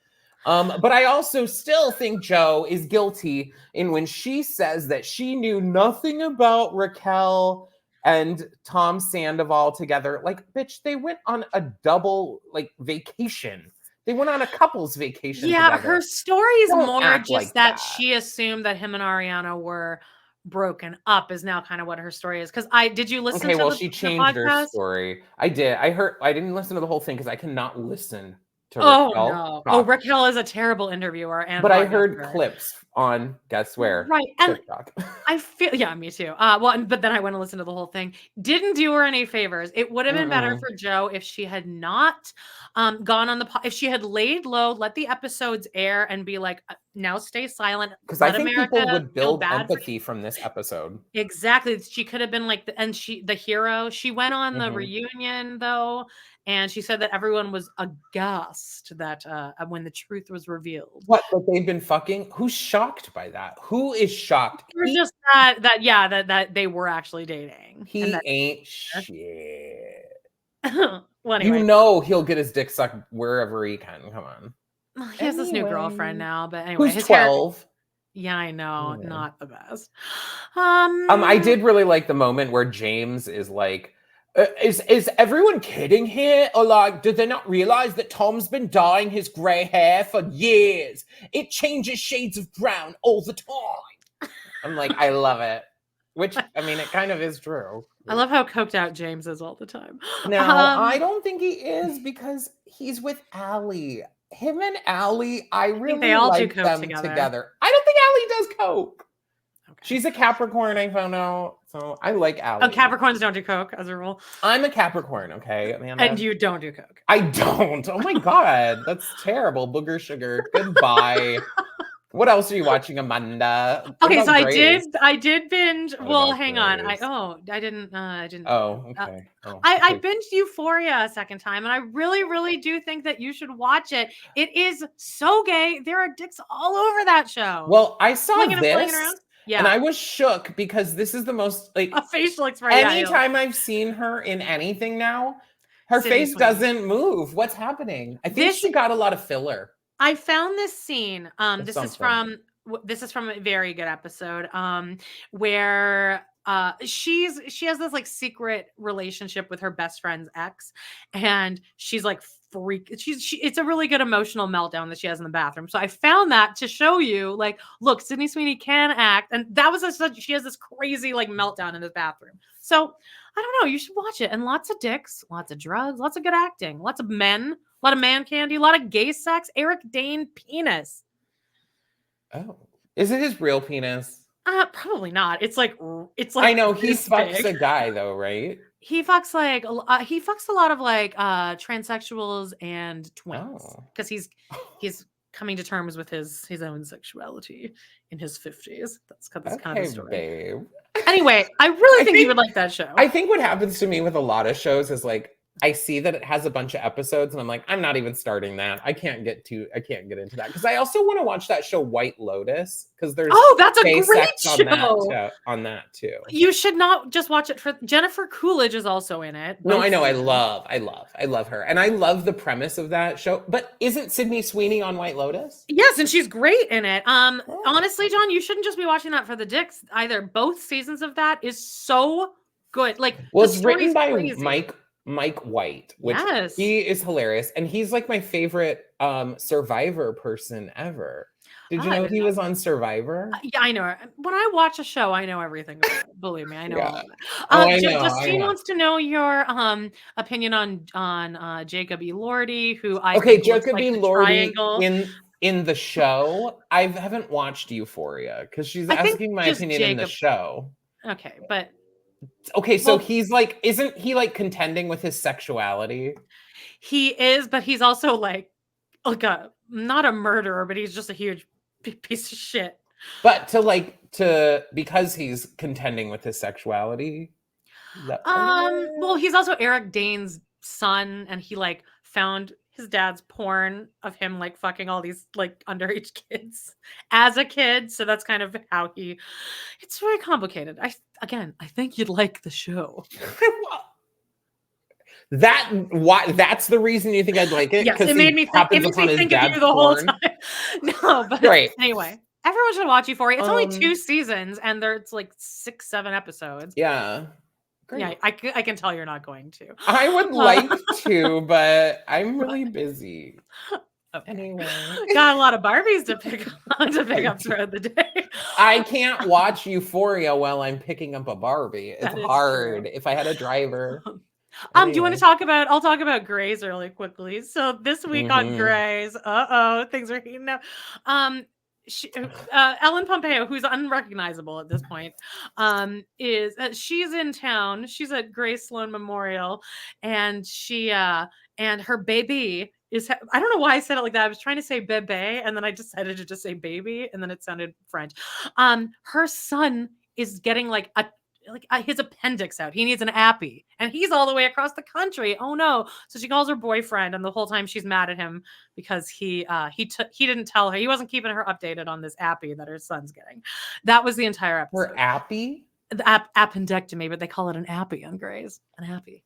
But I also still think Joe is guilty in when she says that she knew nothing about Raquel and Tom Sandoval together. Like, bitch, they went on a double like vacation. They went on a couple's vacation. Yeah, together. Her story is more just like that she assumed that him and Ariana were broken up is now kind of what her story is. Because did you listen to she changed her story. I did. I didn't listen to the whole thing because I cannot listen to Raquel. No. Oh, Raquel is a terrible interviewer. And but I heard clips on, guess where? Right. And TikTok. I feel, yeah, me too. But then I went and listened to the whole thing. Didn't do her any favors. It would have been better for Joe if she had not gone on if she had laid low, let the episodes air, and be like, now stay silent. Because I Let think America people would feel build bad for empathy from this episode. Exactly. She could have been like, the hero. She went on the reunion though, and she said that everyone was aghast that when the truth was revealed. What? That they've been fucking? Who's shocked by that? Who is shocked? It was just that they were actually dating. He ain't shit. Well, anyway. You know he'll get his dick sucked wherever he can. Come on. He has this new girlfriend now, but anyway, Who's his 12? Yeah, I know, not the best. I did really like the moment where James is like, is everyone kidding here? Or like, did they not realize that Tom's been dyeing his gray hair for years? It changes shades of brown all the time. I'm like, I love it. Which, I mean, it kind of is true. I love how coked out James is all the time. Now, I don't think he is because he's with Allie. Him and Allie, I really they all like do them coke together. I don't think Allie does coke. Okay. She's a Capricorn, I found out. So I like Allie. Oh, Capricorns don't do coke as a rule. I'm a Capricorn, okay, Amanda? And you don't do coke. I don't. Oh my God. That's terrible. Booger sugar. Goodbye. What else are you watching, Amanda? Okay, so I did binge. Well, hang on. I didn't. Oh, okay. I binged Euphoria a second time, and I really, really do think that you should watch it. It is so gay. There are dicks all over that show. Well, I saw this, yeah, and I was shook because this is the most like a facial expression. Anytime I've seen her in anything now, her face doesn't move. What's happening? I think she got a lot of filler. I found this scene. This is from a very good episode. Where she has this like secret relationship with her best friend's ex, and she's like it's a really good emotional meltdown that she has in the bathroom. So I found that to show you, like, look, Sydney Sweeney can act, and that was she has this crazy like meltdown in this bathroom. So I don't know, you should watch it. And lots of dicks, lots of drugs, lots of good acting, lots of men. A lot of man candy, a lot of gay sex. Eric Dane penis. Oh, is it his real penis? Probably not. It's like I know he fucks a guy though, right? He fucks a lot of like transsexuals and twins because he's coming to terms with his own sexuality in his 50s. That's kind of the story. Babe. Anyway, I really think you would like that show. I think what happens to me with a lot of shows is like, I see that it has a bunch of episodes and I'm like, I'm not even starting that. I can't get into that because I also want to watch that show White Lotus because there's that's a great show on that too. You should not just watch it for Jennifer Coolidge is also in it. No, I know. I love her. And I love the premise of that show. But isn't Sydney Sweeney on White Lotus? Yes, and she's great in it. Honestly, John, you shouldn't just be watching that for the dicks either. Both seasons of that is so good. Like, well, it's written by Mike White, which he is hilarious, and he's like my favorite Survivor person ever. Did you know he was on Survivor? Yeah, I know. When I watch a show, I know everything. Believe me, I know all of it. Justine wants to know your opinion on Jacob Elordi, who I think Jacob like Elordi in the show. I haven't watched Euphoria because she's asking my opinion in the show. Okay, but. Okay, so he's like, isn't he like contending with his sexuality? He is, but he's also like not a murderer, but he's just a huge piece of shit. But because he's contending with his sexuality. Well, he's also Eric Dane's son, and he like found his dad's porn of him like fucking all these like underage kids as a kid. So that's kind of how it's very complicated. I think you'd like the show. That's the reason you think I'd like it? Yes, it made me think of you the whole time. No, but anyway, everyone should watch Euphoria. It's only 2 seasons and it's like 6-7 episodes. Yeah. Great. Yeah, I can tell you're not going to. I would like to, but I'm really busy. Okay. Anyway, got a lot of Barbies to pick up throughout the day. I can't watch Euphoria while I'm picking up a Barbie. It's hard. If I had a driver. Do you want to talk about? I'll talk about Grey's really quickly. So this week on Grey's, things are heating up. Ellen Pompeo, who's unrecognizable at this point, is she's in town. She's at Grace Sloan Memorial, and she and her baby is. I don't know why I said it like that. I was trying to say bebe, and then I decided to just say baby, and then it sounded French. Her son is getting like his appendix out. He needs an appy, and he's all the way across the country. Oh no! So she calls her boyfriend, and the whole time she's mad at him because he didn't tell her. He wasn't keeping her updated on this appy that her son's getting. That was the entire episode. Her appy? The appendectomy, but they call it an appy on Grey's. An appy.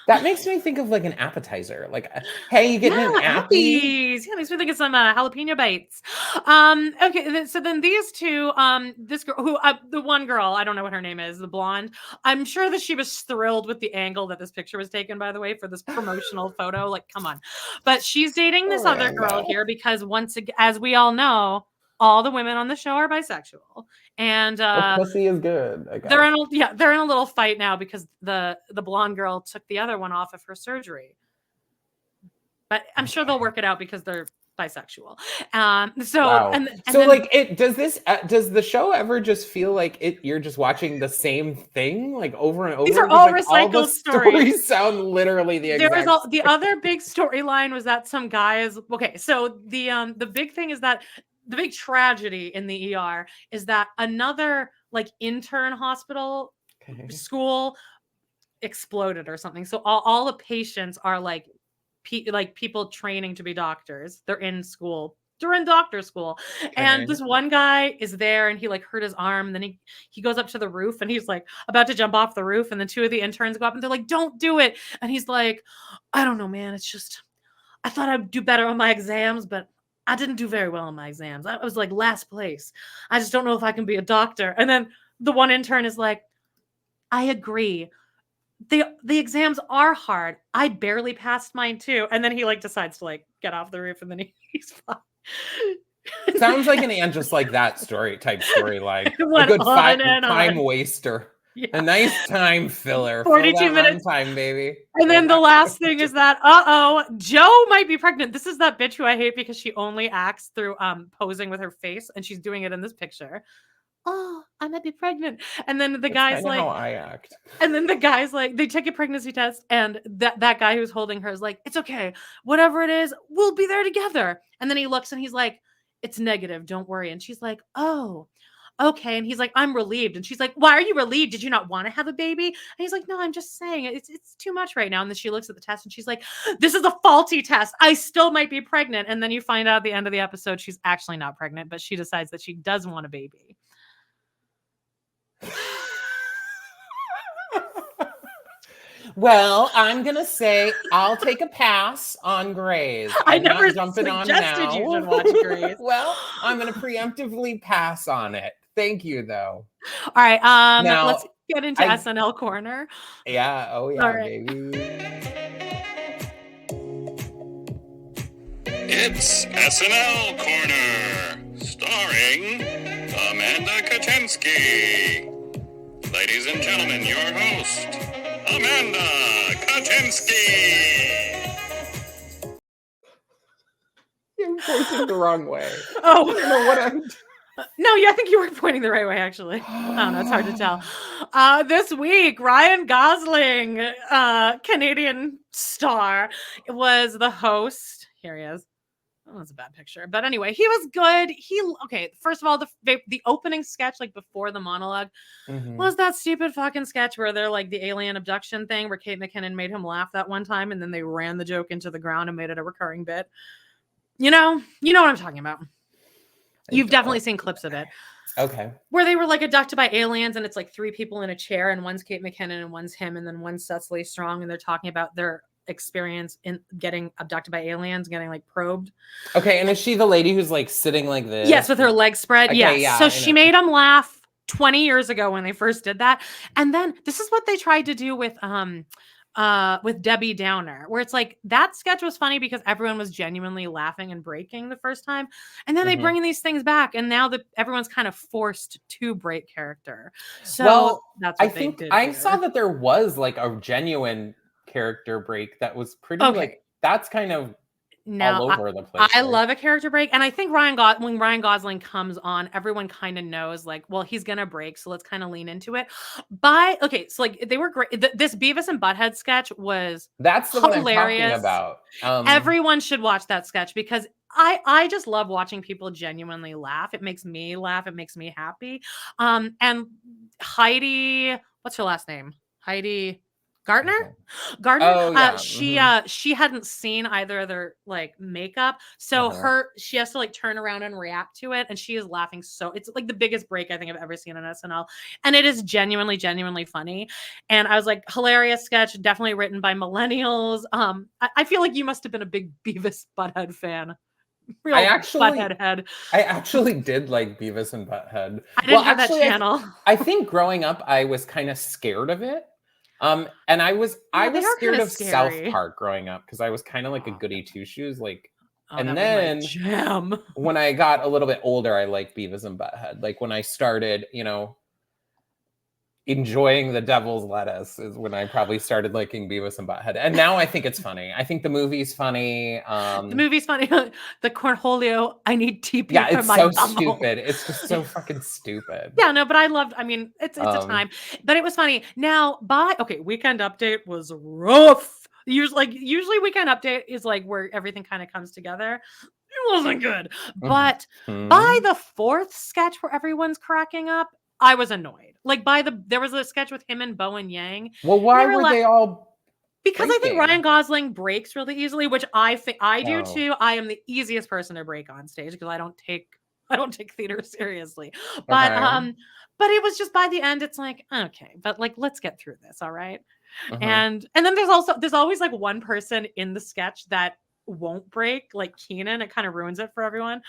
That makes me think of like an appetizer. Like, hey, you getting an appy? Yeah, makes me think of some jalapeno bites. Okay, so then these two, this girl, who the one girl, I don't know what her name is, the blonde. I'm sure that she was thrilled with the angle that this picture was taken, by the way, for this promotional photo. Like, come on. But she's dating this other girl here because once again, as we all know, all the women on the show are bisexual, and pussy is good. They're in a little fight now because the blonde girl took the other one off of her surgery. But I'm sure they'll work it out because they're bisexual. Does the show ever just feel like you're just watching the same thing like over and over? These are all recycled all the stories. Sound literally the exact. The other big storyline was that some guy is okay. So the big thing is that. The big tragedy in the ER is that another like intern hospital school exploded or something. So all the patients are like people training to be doctors. They're in school. They're in doctor school. Okay. And this one guy is there and he like hurt his arm. And then he goes up to the roof and he's like about to jump off the roof. And then two of the interns go up and they're like, don't do it. And he's like, I don't know, man. It's just, I thought I'd do better on my exams, but I didn't do very well on my exams. I was like last place. I just don't know if I can be a doctor. And then the one intern is like, I agree. The exams are hard. I barely passed mine too. And then he like decides to like get off the roof and then he's fine. Sounds like an and just like that storyline. A good time waster. Yeah. A nice time filler. 42 minutes time, baby. And then the last thing is that Joe might be pregnant. This is that bitch who I hate because she only acts through posing with her face, and she's doing it in this picture. Oh, I might be pregnant. And then the guy's like, how I act. And then the guy's like, they take a pregnancy test, and that guy who's holding her is like, it's okay, whatever it is, we'll be there together. And then he looks and he's like, it's negative, don't worry. And she's like, oh. Okay. And he's like, I'm relieved. And she's like, why are you relieved? Did you not want to have a baby? And he's like, no, I'm just saying it's too much right now. And then she looks at the test and she's like, this is a faulty test. I still might be pregnant. And then you find out at the end of the episode, she's actually not pregnant, but she decides that she does want a baby. Well, I'm gonna say I'll take a pass on Grey's. I never suggested you should watch Grey's. Well, I'm gonna preemptively pass on it. Thank you, though. All right. Now, let's get into SNL Corner. Yeah. Oh, yeah, right. Baby. It's SNL Corner, starring Amanda Kachensky. Ladies and gentlemen, your host, Amanda Kachensky. You're pointing the wrong way. Oh, I don't know what I'm. No, I think you were pointing the right way, actually. I don't know. It's hard to tell. This week, Ryan Gosling, Canadian star, was the host. Here he is. Oh, that's a bad picture. But anyway, he was good. First of all, the opening sketch, like before the monologue, was that stupid fucking sketch where they're like the alien abduction thing where Kate McKinnon made him laugh that one time and then they ran the joke into the ground and made it a recurring bit. You know what I'm talking about. You've definitely seen clips of it. Okay. Where they were like abducted by aliens and it's like three people in a chair and one's Kate McKinnon and one's him and then one's Cecily Strong and they're talking about their experience in getting abducted by aliens, getting like probed. Okay, and is she the lady who's like sitting like this? Yes, with her legs spread. Okay, yes. Yeah, so she made him laugh 20 years ago when they first did that. And then this is what they tried to do with Debbie Downer, where it's like that sketch was funny because everyone was genuinely laughing and breaking the first time. And then they bring these things back and now that everyone's kind of forced to break character. So that's what they did. I saw that there was like a genuine character break that was pretty like that's kind of Now, all over the place. I right? love a character break, and I think when Ryan Gosling comes on, everyone kind of knows, like, well, he's gonna break, so let's kind of lean into it. Okay, so like they were great. This Beavis and Butthead sketch was That's the one I'm talking hilarious. about. Everyone should watch that sketch because I just love watching people genuinely laugh. It makes me laugh. It makes me happy. And Heidi, what's her last name? Heidi Gartner? Okay. Gardner. Oh, yeah. She hadn't seen either of their like makeup, so she has to like turn around and react to it, and she is laughing. So it's like the biggest break I think I've ever seen on SNL, and it is genuinely funny. And I was like, hilarious sketch, definitely written by millennials. I feel like you must have been a big Beavis Butthead fan. Real Butthead head. I actually did like Beavis and Butthead. I didn't have that channel. I think growing up, I was kind of scared of it. And I was scared of South Park growing up because I was kind of like a goody two shoes, like. And then when I got a little bit older, I liked Beavis and Butthead. Like when I started, enjoying the devil's lettuce is when I probably started liking Beavis and Butthead. And now I think it's funny. I think the movie's funny. The movie's funny. The Cornholio, I need TP yeah, for my it's so bubble. stupid. It's just so fucking stupid. Yeah, no, but it's a time. But it was funny. Now, Weekend Update was rough. Usually Weekend Update is like where everything kind of comes together. It wasn't good. But by the fourth sketch where everyone's cracking up, I was annoyed. Like there was a sketch with him and Bowen Yang. Well, why were they all because breaking? I think Ryan Gosling breaks really easily, which I think I do too. I am the easiest person to break on stage because I don't take theater seriously. But but it was just by the end, it's like, okay, but like let's get through this, all right? And then there's always like one person in the sketch that won't break, like Keenan. It kind of ruins it for everyone.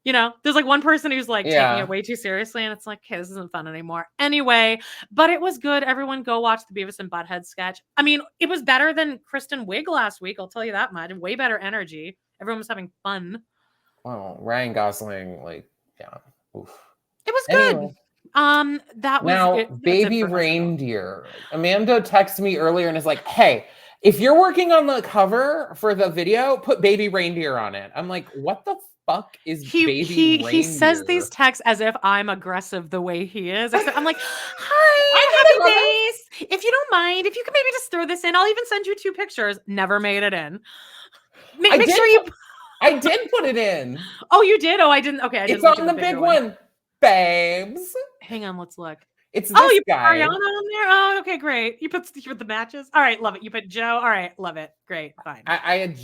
There's like one person who's like taking it way too seriously, and it's like, okay, this isn't fun anymore. Anyway, but it was good. Everyone go watch the Beavis and Butthead sketch. I mean, it was better than Kristen Wiig last week. I'll tell you that much. Way better energy. Everyone was having fun. Well, Ryan Gosling, oof. It was good. That was now Baby Reindeer. Amanda texted me earlier and is like, hey, if you're working on the cover for the video, put Baby Reindeer on it. I'm like, what the fuck is Baby Reindeer? He says these texts as if I'm aggressive the way he is. I'm like, hi, happy days. If you don't mind, if you could maybe just throw this in, I'll even send you 2 pictures. Never made it in. Make sure you. I did put it in. Oh, you did? Oh, I didn't. Okay, it's on the big one, babes. Hang on, let's look. It's this you guy. put Ariana on there? Oh, okay, great. You put the matches? All right, love it. You put Joe? All right, love it. Great, fine. I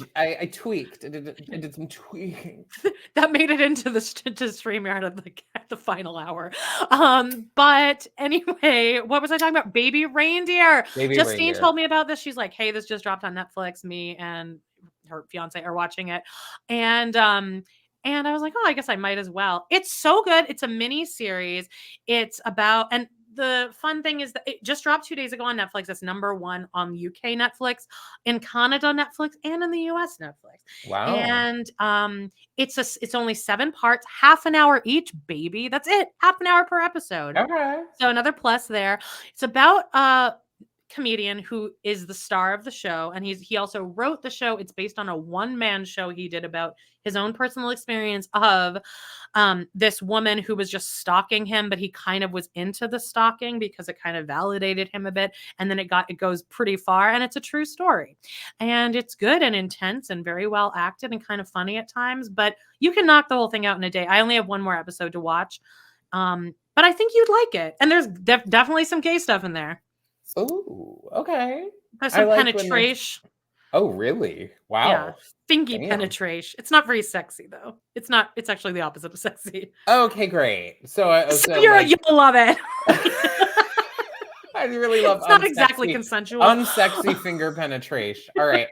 tweaked. I did some tweaking. That made it into the StreamYard at the final hour. But anyway, what was I talking about? Baby Reindeer. Justine told me about this. She's like, hey, this just dropped on Netflix. Me and her fiance are watching it. And I was like, oh, I guess I might as well. It's so good. It's a mini series. It's about, and the fun thing is that it just dropped 2 days ago on Netflix. It's #1 on UK Netflix, in Canada Netflix, and in the US Netflix. Wow. And it's only 7 parts, half an hour each, baby. That's it. Half an hour per episode. Okay. So another plus there. It's about comedian who is the star of the show, and he also wrote the show. It's based on a one-man show he did about his own personal experience of this woman who was just stalking him, but he kind of was into the stalking because it kind of validated him a bit, and then it goes pretty far, and it's a true story, and it's good and intense and very well acted and kind of funny at times, but you can knock the whole thing out in a day. I only have 1 more episode to watch, but I think you'd like it, and there's definitely some gay stuff in there. Oh, okay. There's some penetration. Oh, really? Wow. Yeah. Fingy penetration. It's not very sexy though. It's not. It's actually the opposite of sexy. Okay, great. So you'll love it. I really love. It's not exactly consensual. Unsexy finger penetration. All right.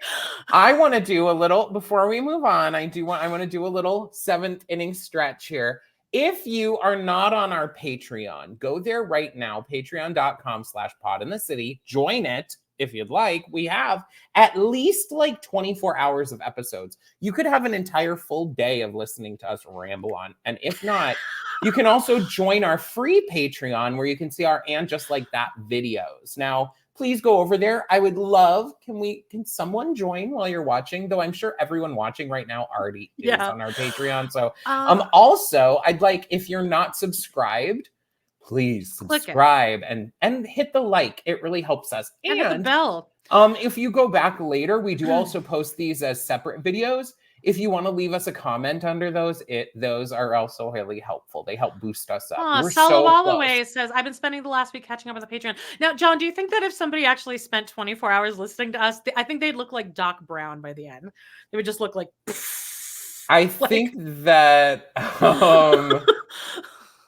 I want to do a little before we move on. I want to do a little 7th inning stretch here. If you are not on our Patreon, go there right now, patreon.com/podinthecity. Join it if you'd like. We have at least 24 hours of episodes. You could have an entire full day of listening to us ramble on. And if not, you can also join our free Patreon where you can see our And Just Like That videos. Now, please go over there. I would love, can someone join while you're watching? Though I'm sure everyone watching right now already is on our Patreon. So also I'd like, if you're not subscribed, please subscribe and hit the like. It really helps us. And hit the bell. If you go back later, we do also post these as separate videos. If you want to leave us a comment under those are also really helpful. They help boost us up. We're so close. Says, I've been spending the last week catching up on the Patreon. Now, John, do you think that if somebody actually spent 24 hours listening to us, I think they'd look like Doc Brown by the end? They would just look like... I think that...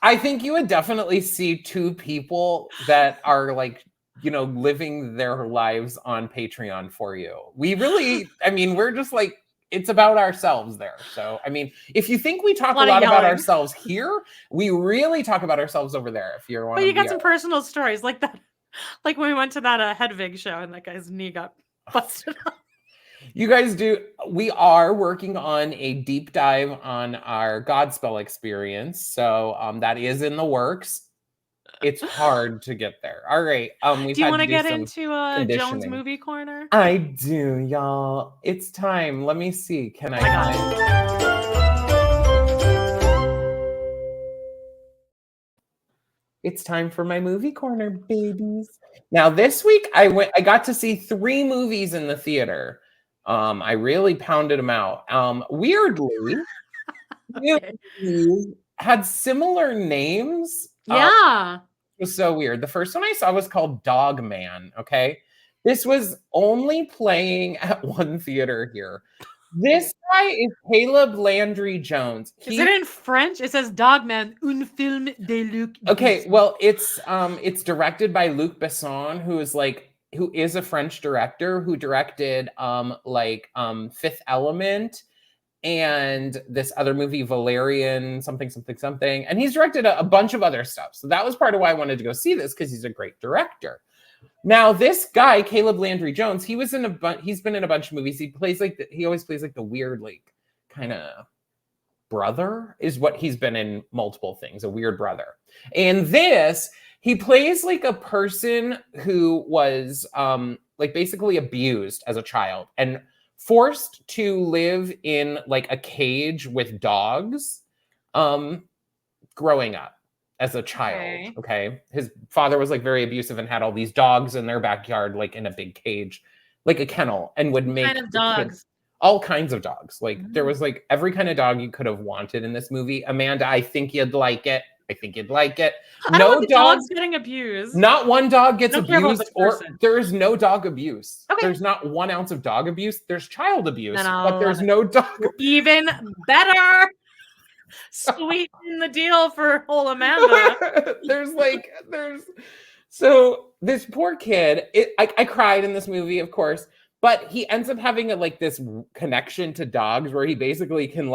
I think you would definitely see two people that are like, you know, living their lives on Patreon for you. We really, I mean, we're just like, it's about ourselves there. So, I mean, if you think we talk a lot about ourselves here, we really talk about ourselves over there. If you're one, but you got some personal stories like that, like when we went to that Hedwig show and that guy's knee got busted up. You guys do. We are working on a deep dive on our Godspell experience, so that is in the works. It's hard to get there. All right. Do you want to get into Jones movie corner? I do, y'all. It's time. Let me see. Can I? It's time for my movie corner, babies. Now this week I got to see 3 movies in the theater. I really pounded them out. Weirdly, had similar names. Yeah. It was so weird. The first one I saw was called Dog Man. Okay. This was only playing at one theater here. This guy is Caleb Landry Jones. Is it in French? It says Dog Man, un film de Luc Besson. Okay, well, it's directed by Luc Besson, who is a French director who directed Fifth Element and this other movie, Valerian, something. And he's directed a bunch of other stuff. So that was part of why I wanted to go see this, because he's a great director. Now, this guy, Caleb Landry Jones, he's been in a bunch of movies. He always plays like the weird, like kind of brother is what he's been in multiple things, a weird brother. And this, he plays like a person who was basically abused as a child and forced to live in like a cage with dogs growing up as a child. Okay. His father was like very abusive and had all these dogs in their backyard, like in a big cage, like a kennel, and would make kind of dogs. All kinds of dogs. Like there was like every kind of dog you could have wanted in this movie. Amanda, I think you'd like it. No dogs getting abused. Not one dog gets abused, or there is no dog abuse. Okay. There's not 1 ounce of dog abuse. There's child abuse, but there's no dog abuse. Even better. Sweeten the deal for whole Amanda. So this poor kid, I cried in this movie, of course, but he ends up having this connection to dogs where he basically can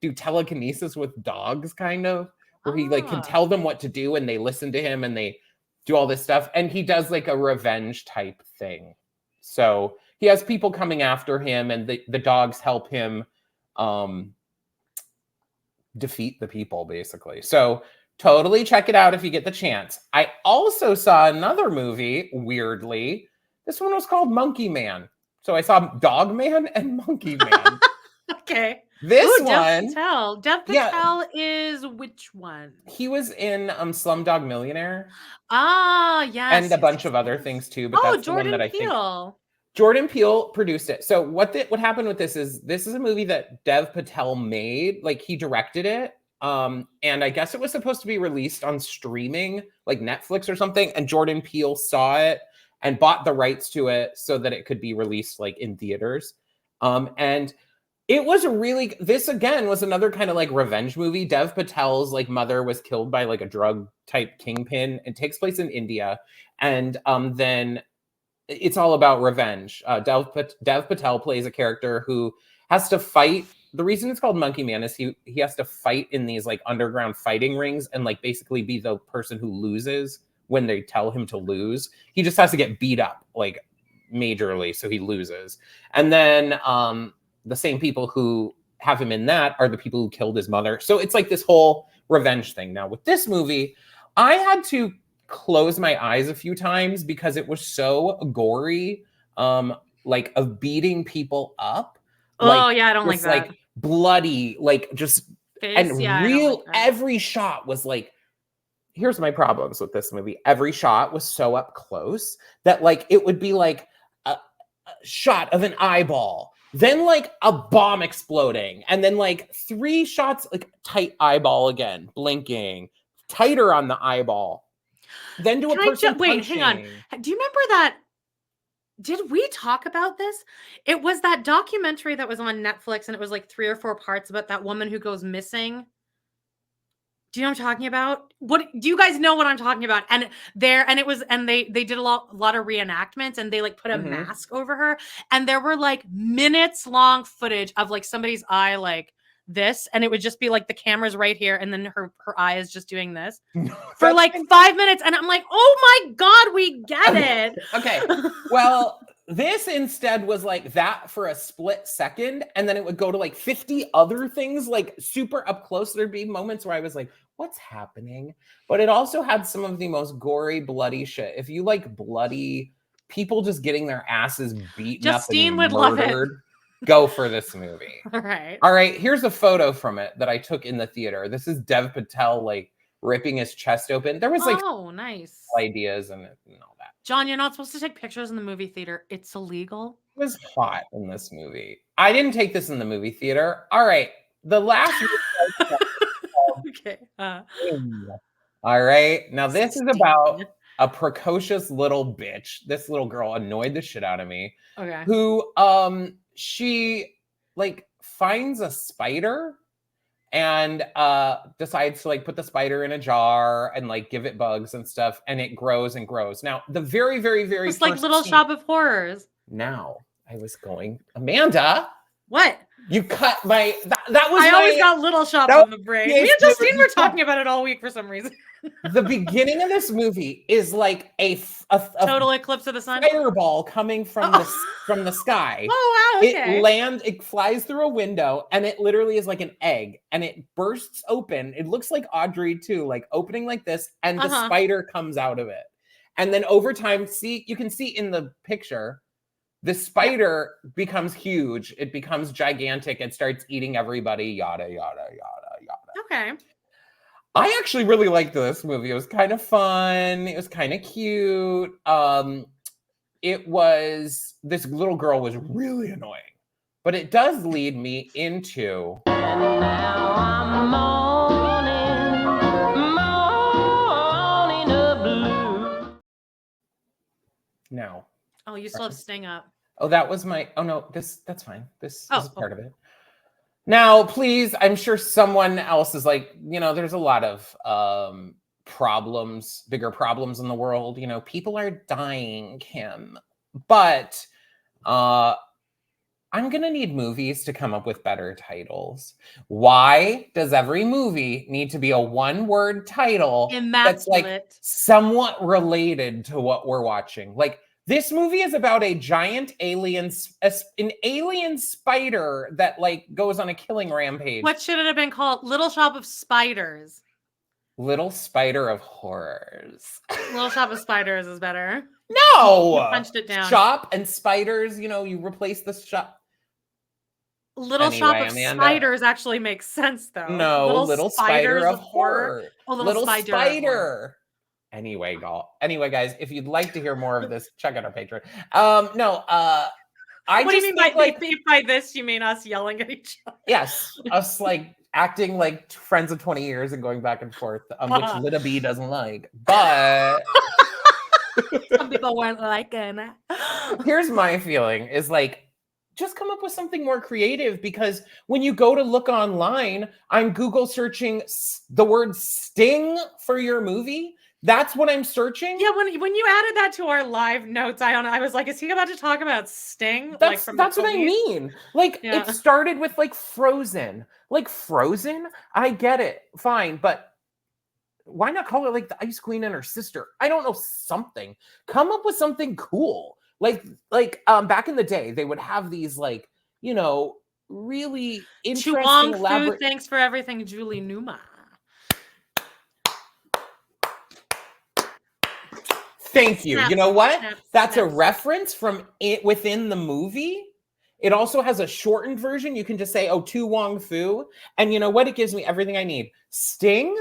do telekinesis with dogs, kind of, where he can tell them what to do and they listen to him and they do all this stuff. And he does like a revenge type thing. So he has people coming after him and the dogs help him defeat the people, basically. So totally check it out if you get the chance. I also saw another movie, weirdly. This one was called Monkey Man. So I saw Dog Man and Monkey Man. Okay. This one. Dev Patel is which one? He was in Slumdog Millionaire. Ah, yes. And a bunch of other things too. But that's Jordan the one that Peele. I think. Jordan Peele produced it. So what happened with this is a movie that Dev Patel made. Like he directed it. And I guess it was supposed to be released on streaming, like Netflix or something. And Jordan Peele saw it and bought the rights to it so that it could be released like in theaters. And it was this again was another kind of like revenge movie. Dev Patel's like mother was killed by like a drug type kingpin. It takes place in India. And then it's all about revenge. Dev Patel plays a character who has to fight. The reason it's called Monkey Man is he has to fight in these like underground fighting rings and like basically be the person who loses when they tell him to lose. He just has to get beat up like majorly, so he loses. And then the same people who have him in that are the people who killed his mother. So it's like this whole revenge thing. Now with this movie, I had to close my eyes a few times because it was so gory, like of beating people up. Oh yeah, I don't like just that. like bloody, like just Face? and Yeah, I don't real. like that. Every shot was like. Here's my problems with this movie. Every shot was so up close that like it would be like a shot of an eyeball, then like a bomb exploding, and then like 3 shots, like tight eyeball again, blinking, tighter on the eyeball, then to a person wait, hang on. punching. Do you remember that? Did we talk about this? It was that documentary that was on Netflix, and it was like 3 or 4 parts about that woman who goes missing. Do you know what I'm talking about? What do you guys know what I'm talking about? And they did a lot of reenactments, and they like put a mask over her, and there were like minutes long footage of like somebody's eye like this, and it would just be like the camera's right here, and then her eye is just doing this for like 5 minutes, and I'm like, oh my god, we get it. Okay, well. This instead was like that for a split second, and then it would go to like 50 other things, like super up close. There'd be moments where I was like, what's happening? But it also had some of the most gory, bloody shit. If you like bloody people just getting their asses beaten Justine up would and love it. murdered, go for this movie. All right. All right, here's a photo from it that I took in the theater. This is Dev Patel like ripping his chest open. There was like nice ideas and all that. John, you're not supposed to take pictures in the movie theater. It's illegal. It was hot in this movie. I didn't take this in the movie theater. All right. The last okay. All right. Now this is about a precocious little bitch. This little girl annoyed the shit out of me. Okay. Who she like finds a spider and decides to like put the spider in a jar and like give it bugs and stuff, and it grows and grows. Now the very it's like Little Shop of Horrors. Now I was going, Amanda, what you cut my that was I always got Little Shop on the brain. Me and Justine were talking about it all week for some reason. The beginning of this movie is like a total eclipse of the sun, fireball coming from the sky. Oh wow! Okay. It flies through a window, and it literally is like an egg, and it bursts open. It looks like Audrey too, like opening like this, and the spider comes out of it. And then over time, you can see in the picture, the spider becomes huge. It becomes gigantic and starts eating everybody. Yada yada yada yada. Okay. I actually really liked this movie. It was kind of fun. It was kind of cute. This little girl was really annoying, but it does lead me into. And now I'm mourning a blue. Now. Oh, you still have Sting up. Oh, that was my. Oh no, that's fine. This is part of it. Now, please, I'm sure someone else is like, there's a lot of problems, bigger problems in the world. People are dying, Kim. But I'm going to need movies to come up with better titles. Why does every movie need to be a one-word title that's like somewhat related to what we're watching? Like, this movie is about a giant alien spider that like goes on a killing rampage. What should it have been called? Little Shop of Spiders. Little Spider of Horrors. Little Shop of Spiders is better. No! You punched it down. Shop and spiders, you replace the shop. Little Shop of Spiders actually makes sense though. No, Little Spider of Horror. Oh, Little Spider. Anyway, guys, if you'd like to hear more of this, check out our Patreon. What do you mean by this? You mean us yelling at each other? Yes, us like acting like friends of 20 years and going back and forth, which Lita B doesn't like. But some people weren't liking it. Here's my feeling: is like, just come up with something more creative, because when you go to look online, I'm Google searching the word Sting for your movie. That's what I'm searching. Yeah, when you added that to our live notes, I was like, is he about to talk about Sting? That's what I mean. Like, It started with like Frozen. Like Frozen, I get it, fine, but why not call it like the Ice Queen and her sister? I don't know, something. Come up with something cool. Like back in the day, they would have these like, really interesting elaborate. Thanks for everything, Julie Newmar. Thank you. Snap, You know what? snap, That's a snap. reference from it within the movie. It also has a shortened version. You can just say, "Oh, to Wong Fu," and you know what? It gives me everything I need. Sting.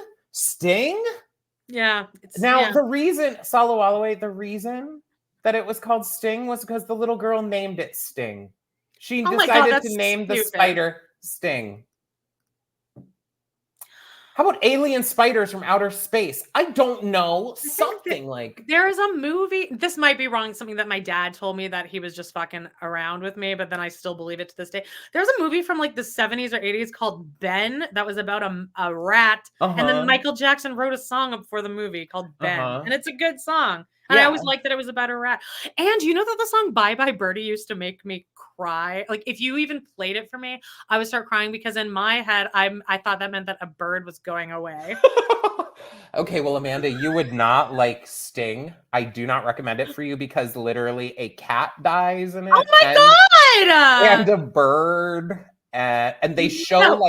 Yeah. Now the reason Salo Alloway, the reason that it was called Sting was because the little girl named it Sting. She Oh my God, decided that's to name the stupid. spider Sting. How about alien spiders from outer space? I don't know. Something like there's a movie. This might be wrong. Something that my dad told me that he was just fucking around with me, but then I still believe it to this day. There's a movie from like the 70s or 80s called Ben that was about a rat. And then Michael Jackson wrote a song for the movie called Ben. And it's a good song. And I always liked that it was about a rat. And you know that the song Bye Bye Birdie used to make me cry? Like if you even played it for me, I would start crying because in my head, I thought that meant that a bird was going away. Okay, well, Amanda, you would not like Sting. I do not recommend it for you because literally a cat dies in it. Oh my God! And a bird. And they show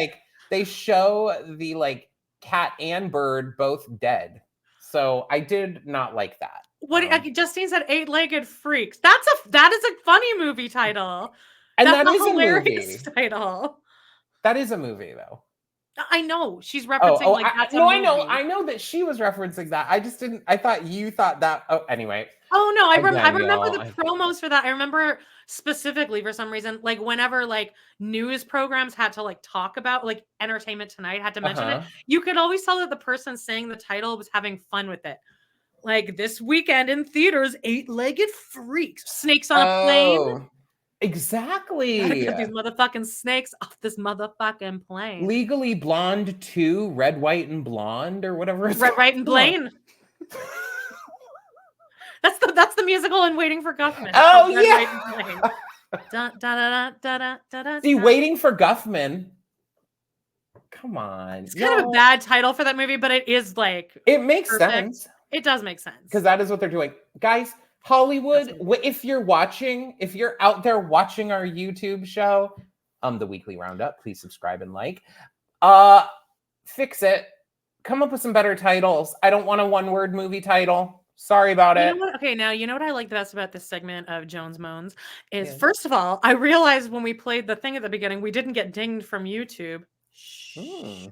the like cat and bird both dead. So I did not like that. Justine said 8-legged freaks. That is a funny movie title. And That's that is a hilarious movie. Title. That is a movie though. I know. She's referencing I know that she was referencing that. I just didn't. I thought you thought that. Oh, anyway. Oh no, I remember the promos for that. I remember specifically for some reason, like whenever like news programs had to like talk about like Entertainment Tonight had to mention it, you could always tell that the person saying the title was having fun with it. Like this weekend in theaters, 8-legged freaks, snakes on a plane. Exactly. Gotta get these motherfucking snakes off this motherfucking plane. Legally Blonde 2, Red, White, and Blonde, or whatever. Red, White, and Blaine. That's the musical in Waiting for Guffman. Oh Red, yeah. See, Waiting for Guffman. Come on. It's kind of a bad title for that movie, but it is like it makes sense. It does make sense because that is what they're doing, guys. Hollywood, if you're out there watching our YouTube show, the weekly roundup, please subscribe and like. Fix it. Come up with some better titles. I don't want a one-word movie title. Sorry about it. Okay, now you know what I like the best about this segment of Jones Moans is first of all, I realized when we played the thing at the beginning, we didn't get dinged from YouTube.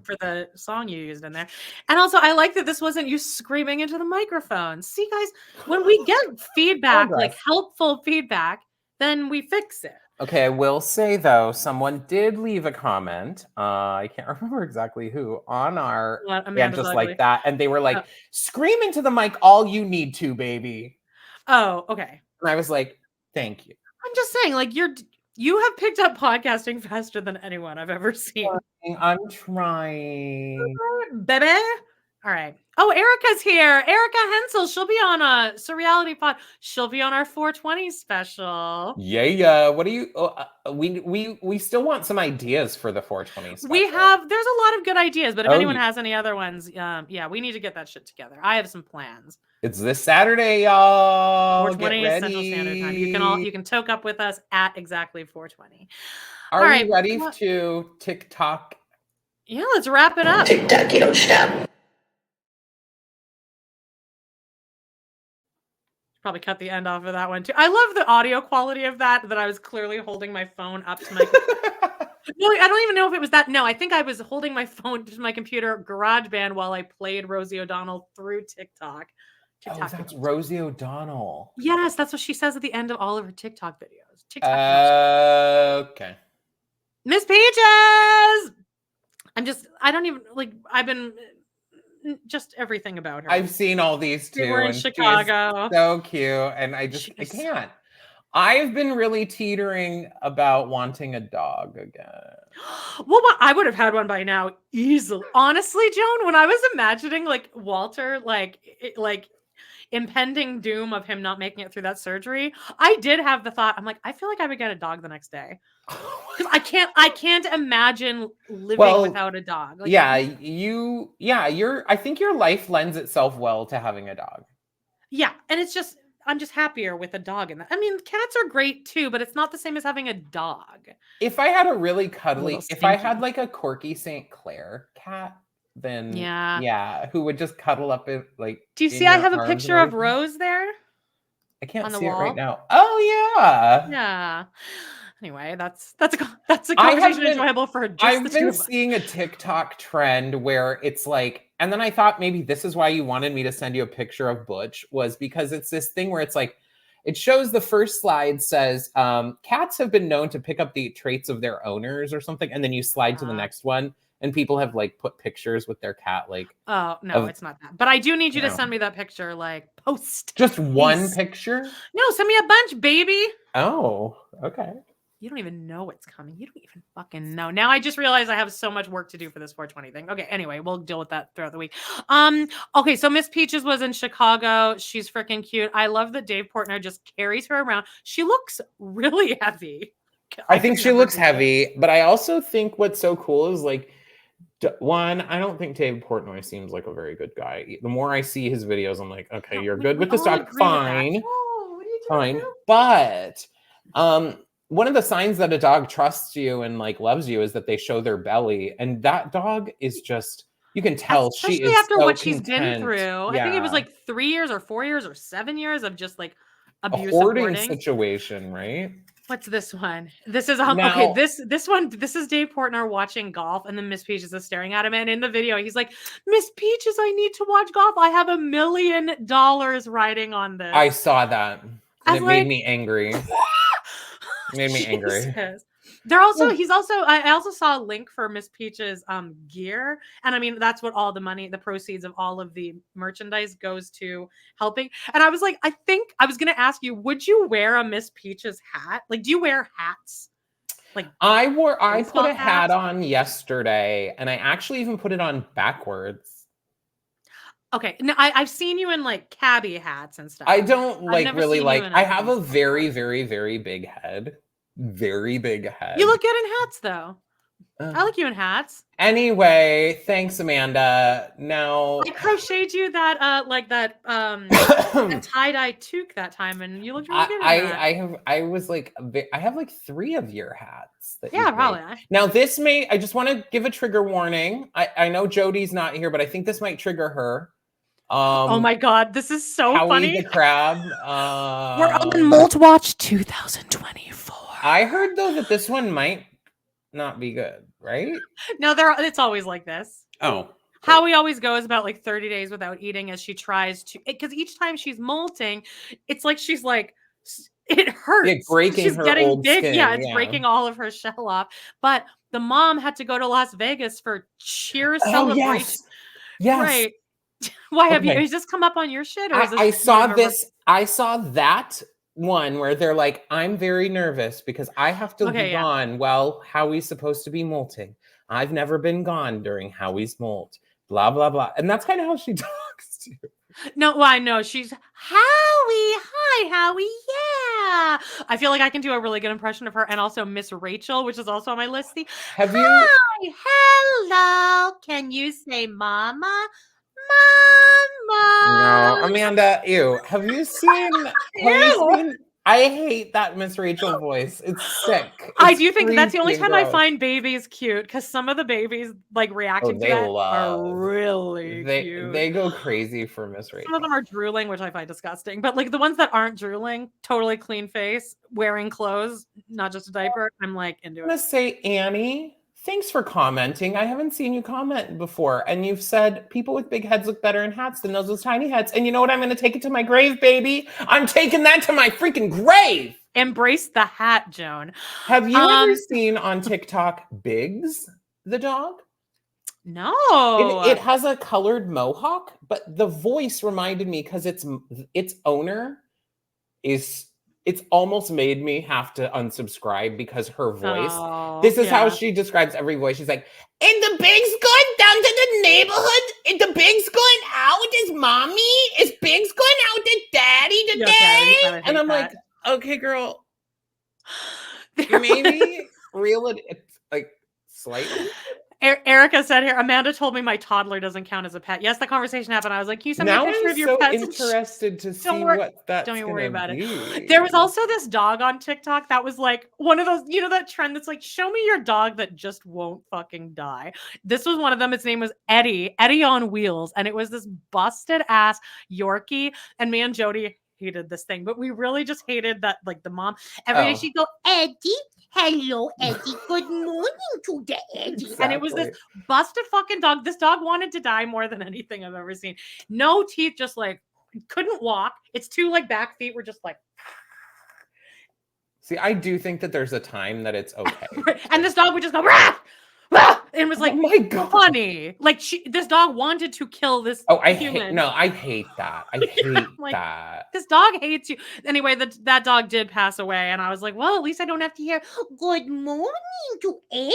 For the song you used in there. And also I like that this wasn't you screaming into the microphone. See guys, when we get feedback, like helpful feedback, then we fix it. Okay, I will say though, someone did leave a comment. I can't remember exactly who on our and just like that. And they were like, scream into the mic all you need to, baby. Oh, okay. And I was like, thank you. I'm just saying, like you have picked up podcasting faster than anyone I've ever seen. I'm trying. Baby. All right. Oh, Erica's here. Erica Hensel. She'll be on a Surreality Pod. She'll be on our 420 special. Yeah. What do you? We still want some ideas for the 420 special. There's a lot of good ideas, but if anyone has any other ones, yeah, we need to get that shit together. I have some plans. It's this Saturday, y'all. 420 Central Standard Time. You can toke up with us at exactly 420. Are we ready to TikTok? Yeah, let's wrap it up. TikTok, you don't stop. Probably cut the end off of that one too. I love the audio quality of that I was clearly holding my phone up to my No, I don't even know if it was that. No, I think I was holding my phone to my computer GarageBand while I played Rosie O'Donnell through TikTok. That's Rosie O'Donnell. Yes, that's what she says at the end of all of her TikTok videos. Okay. Miss Peaches! I've been just everything about her. I've seen all these too. We're in Chicago. So cute. And I can't. I've been really teetering about wanting a dog again. Well, I would have had one by now easily. Honestly, Joan, when I was imagining like Walter, like impending doom of him not making it through that surgery, I did have the thought, I'm like, I feel like I would get a dog the next day. Because I can't imagine living without a dog. Like, I think your life lends itself well to having a dog. Yeah. And I'm just happier with a dog in that. I mean, cats are great too, but it's not the same as having a dog. If I had a really cuddly, if I had like a Corky St. Clair cat, then who would just cuddle up it like. Do you see I have a picture of Rose there? I can't On the see it right wall? now. Oh yeah. Yeah. Anyway, that's a conversation been- enjoyable for just the I've two been of us. seeing a TikTok trend where it's like, and then I thought maybe this is why you wanted me to send you a picture of Butch, was because it's this thing where it's like, it shows the first slide says, cats have been known to pick up the traits of their owners or something. And then you slide to the next one and people have like put pictures with their cat. Like, Oh, no, it's not that. But I do need you to No. send me that picture, like, post. just one Please. picture. No, send me a bunch, baby. Oh, okay. You don't even know what's coming. You don't even fucking know. Now I just realized I have so much work to do for this 420 thing. Okay, anyway, we'll deal with that throughout the week. Okay, so Miss Peaches was in Chicago. She's freaking cute. I love that Dave Portnoy just carries her around. She looks really heavy. I think could she never looks do that. heavy, but I also think what's so cool is like, one, I don't think Dave Portnoy seems like a very good guy. The more I see his videos, I'm like, okay, you're good with this all dog. agree with that. Fine. Oh, what are you doing Fine. now? But one of the signs that a dog trusts you and like loves you is that they show their belly. And that dog is just, you can tell she Especially is after so what she's been content. through. I think it was like 3 years or 4 years or 7 years of just like a abusive hoarding hoarding. situation, right? What's this one? This is okay. Now- This one. This is Dave Portnoy watching golf, and then Miss Peaches is staring at him. And in the video, he's like, "Miss Peaches, I need to watch golf. I have $1 million riding on this." I saw that. And I it was made like, me angry. It made me angry. Jesus. They're also. He's also. I also saw a link for Miss Peaches' gear, and I mean that's what all the money, the proceeds of all of the merchandise goes to helping. And I was like, I think I was gonna ask you, would you wear a Miss Peaches hat? Like, do you wear hats? Like, I put baseball a hat hats? on yesterday, and I actually even put it on backwards. okay, no, I've seen you in like cabbie hats and stuff. I don't I've like never really seen you like. in I have a baseball very, hat. very, very big head. Very big head. You look good in hats, though. I like you in hats. Anyway, thanks, Amanda. Now I crocheted you that that tie-dye toque that time, and you looked really good in that. I have like 3 of your hats. That Yeah, you've made. probably. Now this I just want to give a trigger warning. I know Jody's not here, but I think this might trigger her. Oh my god, this is so Howie funny. the crab. We're on Molt Watch 2024. I heard though that this one might not be good, right? No, it's always like this. Oh. Howie always goes about like 30 days without eating as she tries to, because each time she's molting, it's like she's like, it hurts. Yeah, breaking she's her getting old big. skin, Yeah, it's yeah. breaking all of her shell off. But the mom had to go to Las Vegas for cheer Oh celebration. yes. Yes. Right. Why have you? Okay. Has this come up on your shit? Or is this I saw one of our- this. I saw that one where they're like, I'm very nervous because I have to be gone. Well, Howie's supposed to be molting. I've never been gone during Howie's molt. Blah, blah, blah. And that's kind of how she talks to you. No, well, I know she's Howie. Hi, Howie. Yeah. I feel like I can do a really good impression of her, and also Miss Rachel, which is also on my list. Have you? Hi, hello. Can you say mama? Mama. No, Amanda, ew. Have you seen? I hate that Miss Rachel voice. It's sick. I do think that's the only creepy and time I gross. find babies cute, because some of the babies like reacting to that are really cute. They go crazy for Miss Some Rachel. of them are drooling, which I find disgusting. But like the ones that aren't drooling, totally clean face, wearing clothes, not just a diaper, I'm like into I'm gonna it. say, Annie, thanks for commenting. I haven't seen you comment before. And you've said people with big heads look better in hats than those with tiny heads. And you know what? I'm gonna take it to my grave, baby. I'm taking that to my freaking grave. Embrace the hat, Joan. Have you ever seen on TikTok Biggs, the dog? No. It has a colored mohawk, but the voice reminded me because its owner is. It's almost made me have to unsubscribe because her voice. This is how she describes every voice. She's like, "And the Big's going down to the neighborhood. And the Big's going out with his mommy. Is Big's going out with daddy today?" And I'm like, "Okay, girl, maybe reel it like slightly." Erica said here, Amanda told me my toddler doesn't count as a pet. Yes, the conversation happened. I was like, can you send me a picture of your pets? Interested to see Don't worry, what that's don't even worry about be. it. There was also this dog on TikTok that was like one of those, you know, that trend that's like, show me your dog that just won't fucking die. This was one of them. Its name was Eddie on wheels. And it was this busted ass Yorkie. And me and Jody hated this thing, but we really just hated that, like, the mom, every day she'd go, Eddie, hello, Eddie, good morning to the Eddie. Exactly. And it was this busted fucking dog. This dog wanted to die more than anything I've ever seen. No teeth, just like, couldn't walk. Its two like back feet were just like. See, I do think that there's a time that it's okay. And this dog would just go, rah! Rah! And it was like, oh my God. funny. Like, this dog wanted to kill this human. I hate that. I hate like, that. This dog hates you. Anyway, that dog did pass away. And I was like, well, at least I don't have to hear, good morning to Eddie.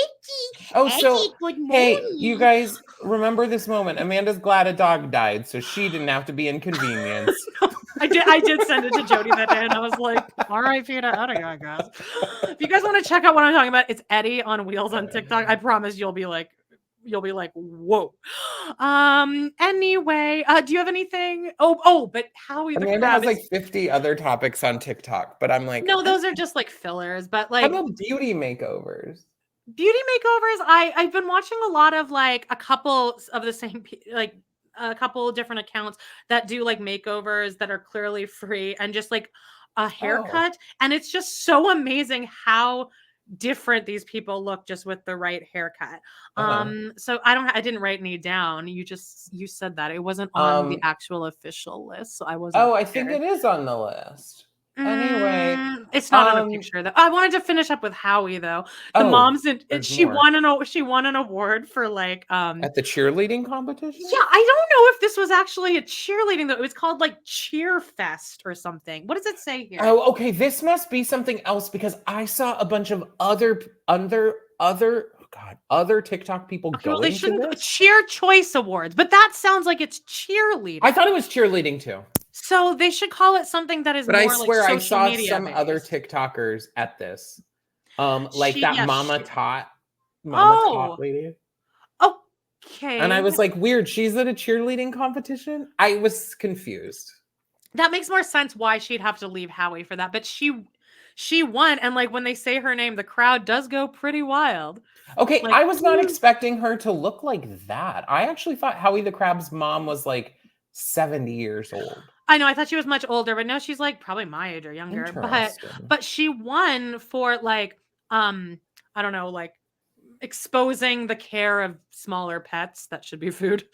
Oh, Eddie, so, good morning. hey, you guys remember this moment. Amanda's glad a dog died, so she didn't have to be inconvenienced. I did send it to Jody that day, and I was like, R.I.P. to Eddie, I guess. If you guys want to check out what I'm talking about, it's Eddie on Wheels on TikTok. I promise you'll be like, whoa. Anyway, do you have anything? But Howie the Amanda crab has like 50 other topics on TikTok, but I'm like, no, those are just like fillers. But like, how about beauty makeovers? Beauty makeovers, I've been watching a lot of like a couple of the same like a couple different accounts that do like makeovers that are clearly free and just like a haircut. And it's just so amazing how different these people look just with the right haircut. So I didn't write any down. You said that it wasn't on the actual official list, so I wasn't. I think it is on the list. Anyway, it's not on a picture though. I wanted to finish up with Howie though. The mom's she won an award for like at the cheerleading competition. Yeah, I don't know if this was actually a cheerleading though. It was called like Cheer Fest or something. What does it say here? Oh, okay. This must be something else because I saw a bunch of other TikTok people going to this. Cheer Choice Awards, but that sounds like it's cheerleading. I thought it was cheerleading too. So they should call it something that is more like social media. But I swear I saw some other TikTokers at this. Like Mama Tot lady. Okay. And I was like, weird, she's at a cheerleading competition? I was confused. That makes more sense why she'd have to leave Howie for that. But she won, and like when they say her name, the crowd does go pretty wild. Okay, like, I was not expecting her to look like that. I actually thought Howie the Crab's mom was like 70 years old. I know. I thought she was much older, but no, she's like probably my age or younger. But she won for like I don't know, like exposing the care of smaller pets. That should be food,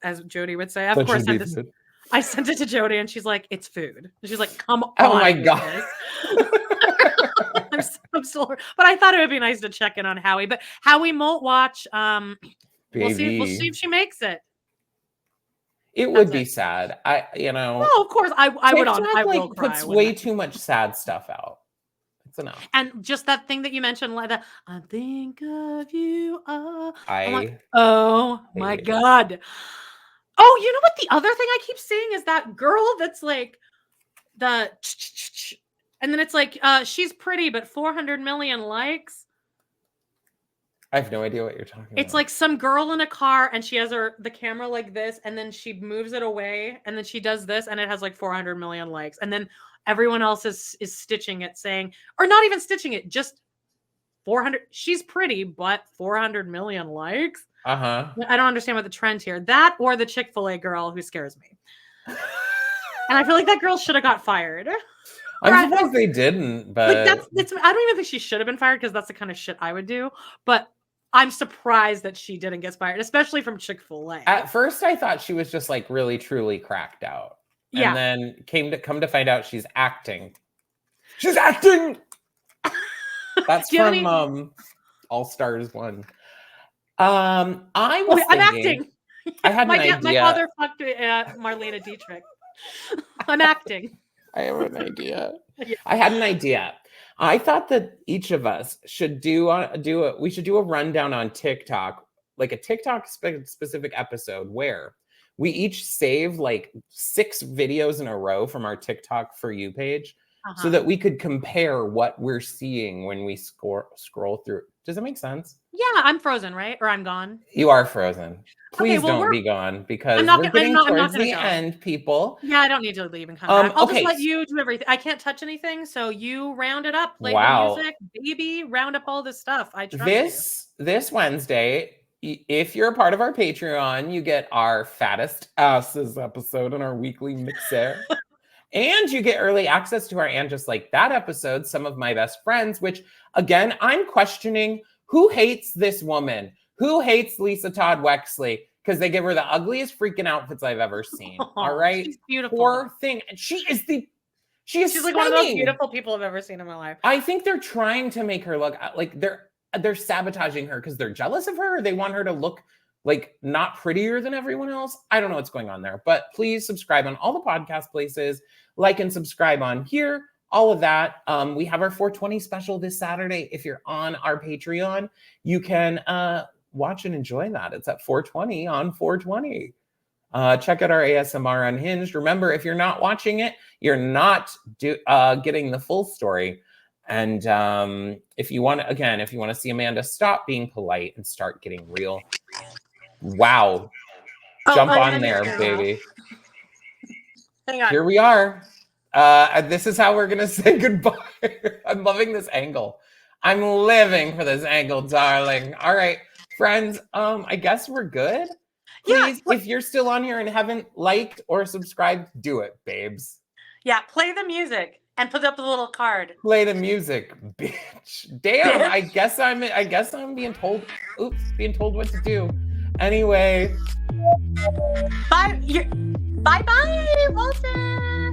as Jody would say. Of course, I sent it to Jody, and she's like, "It's food." And she's like, "Come on!" Oh my God. I'm still, but I thought it would be nice to check in on Howie. But Howie won't watch. We'll see if she makes it. It would be sad. Well, of course, I would. I will cry. Puts way too much sad stuff out. It's enough. And just that thing that you mentioned, like that, I think of you. Oh my God. Oh, you know what? The other thing I keep seeing is that girl that's like and then it's like she's pretty, but 400 million likes. I have no idea what you're talking about. It's like some girl in a car and she has the camera like this and then she moves it away and then she does this and it has like 400 million likes. And then everyone else is stitching it saying, or not even stitching it, just 400. She's pretty, but 400 million likes. I don't understand what the trend here. That or the Chick-fil-A girl who scares me. And I feel like that girl should have got fired. I'm surprised they didn't, but like I don't even think she should have been fired because that's the kind of shit I would do. But I'm surprised that she didn't get fired, especially from Chick-fil-A. At first, I thought she was just like really, truly cracked out. Yeah. And then come to find out she's acting. She's acting! That's from All Stars 1. I'm acting. I had an idea. My father fucked Marlena Dietrich. I'm acting. I have an idea. I had an idea. I thought that each of us should do a rundown on TikTok, like a TikTok specific episode where we each save like 6 videos in a row from our TikTok For You page so that we could compare what we're seeing when we scroll through. Does that make sense? Yeah, I'm frozen, right? Or I'm gone. You are frozen. Please don't be gone because we're getting towards the end, people. Yeah, I don't need to leave and come back. I'll just let you do everything. I can't touch anything, so you round it up. Play the music, baby. Round up all this stuff. I trust you. This Wednesday, if you're a part of our Patreon, you get our fattest asses episode in our weekly mixer. And you get early access to our And Just Like That episode, Some of My Best Friends, which, again, I'm questioning who hates this woman? Who hates Lisa Todd Wexley? Because they give her the ugliest freaking outfits I've ever seen. All right? She's beautiful. Poor thing. And she's like one of the most beautiful people I've ever seen in my life. I think they're trying to make her look like they're sabotaging her because they're jealous of her. Or they want her to look like not prettier than everyone else. I don't know what's going on there, but please subscribe on all the podcast places, like and subscribe on here, all of that. We have our 420 special this Saturday. If you're on our Patreon, you can watch and enjoy that. It's at 420 on 420. Check out our ASMR Unhinged. Remember, if you're not watching it, you're not getting the full story. And if you want to see Amanda stop being polite and start getting real, wow. Jump on there, baby. Hang on. Here we are. This is how we're going to say goodbye. I'm loving this angle. I'm living for this angle, darling. All right, friends, I guess we're good. Please, if you're still on here and haven't liked or subscribed, do it, babes. Yeah, play the music and put up the little card. Play the music, bitch. Damn, I guess I'm being told what to do. Anyway. Bye. Bye-bye, Walter.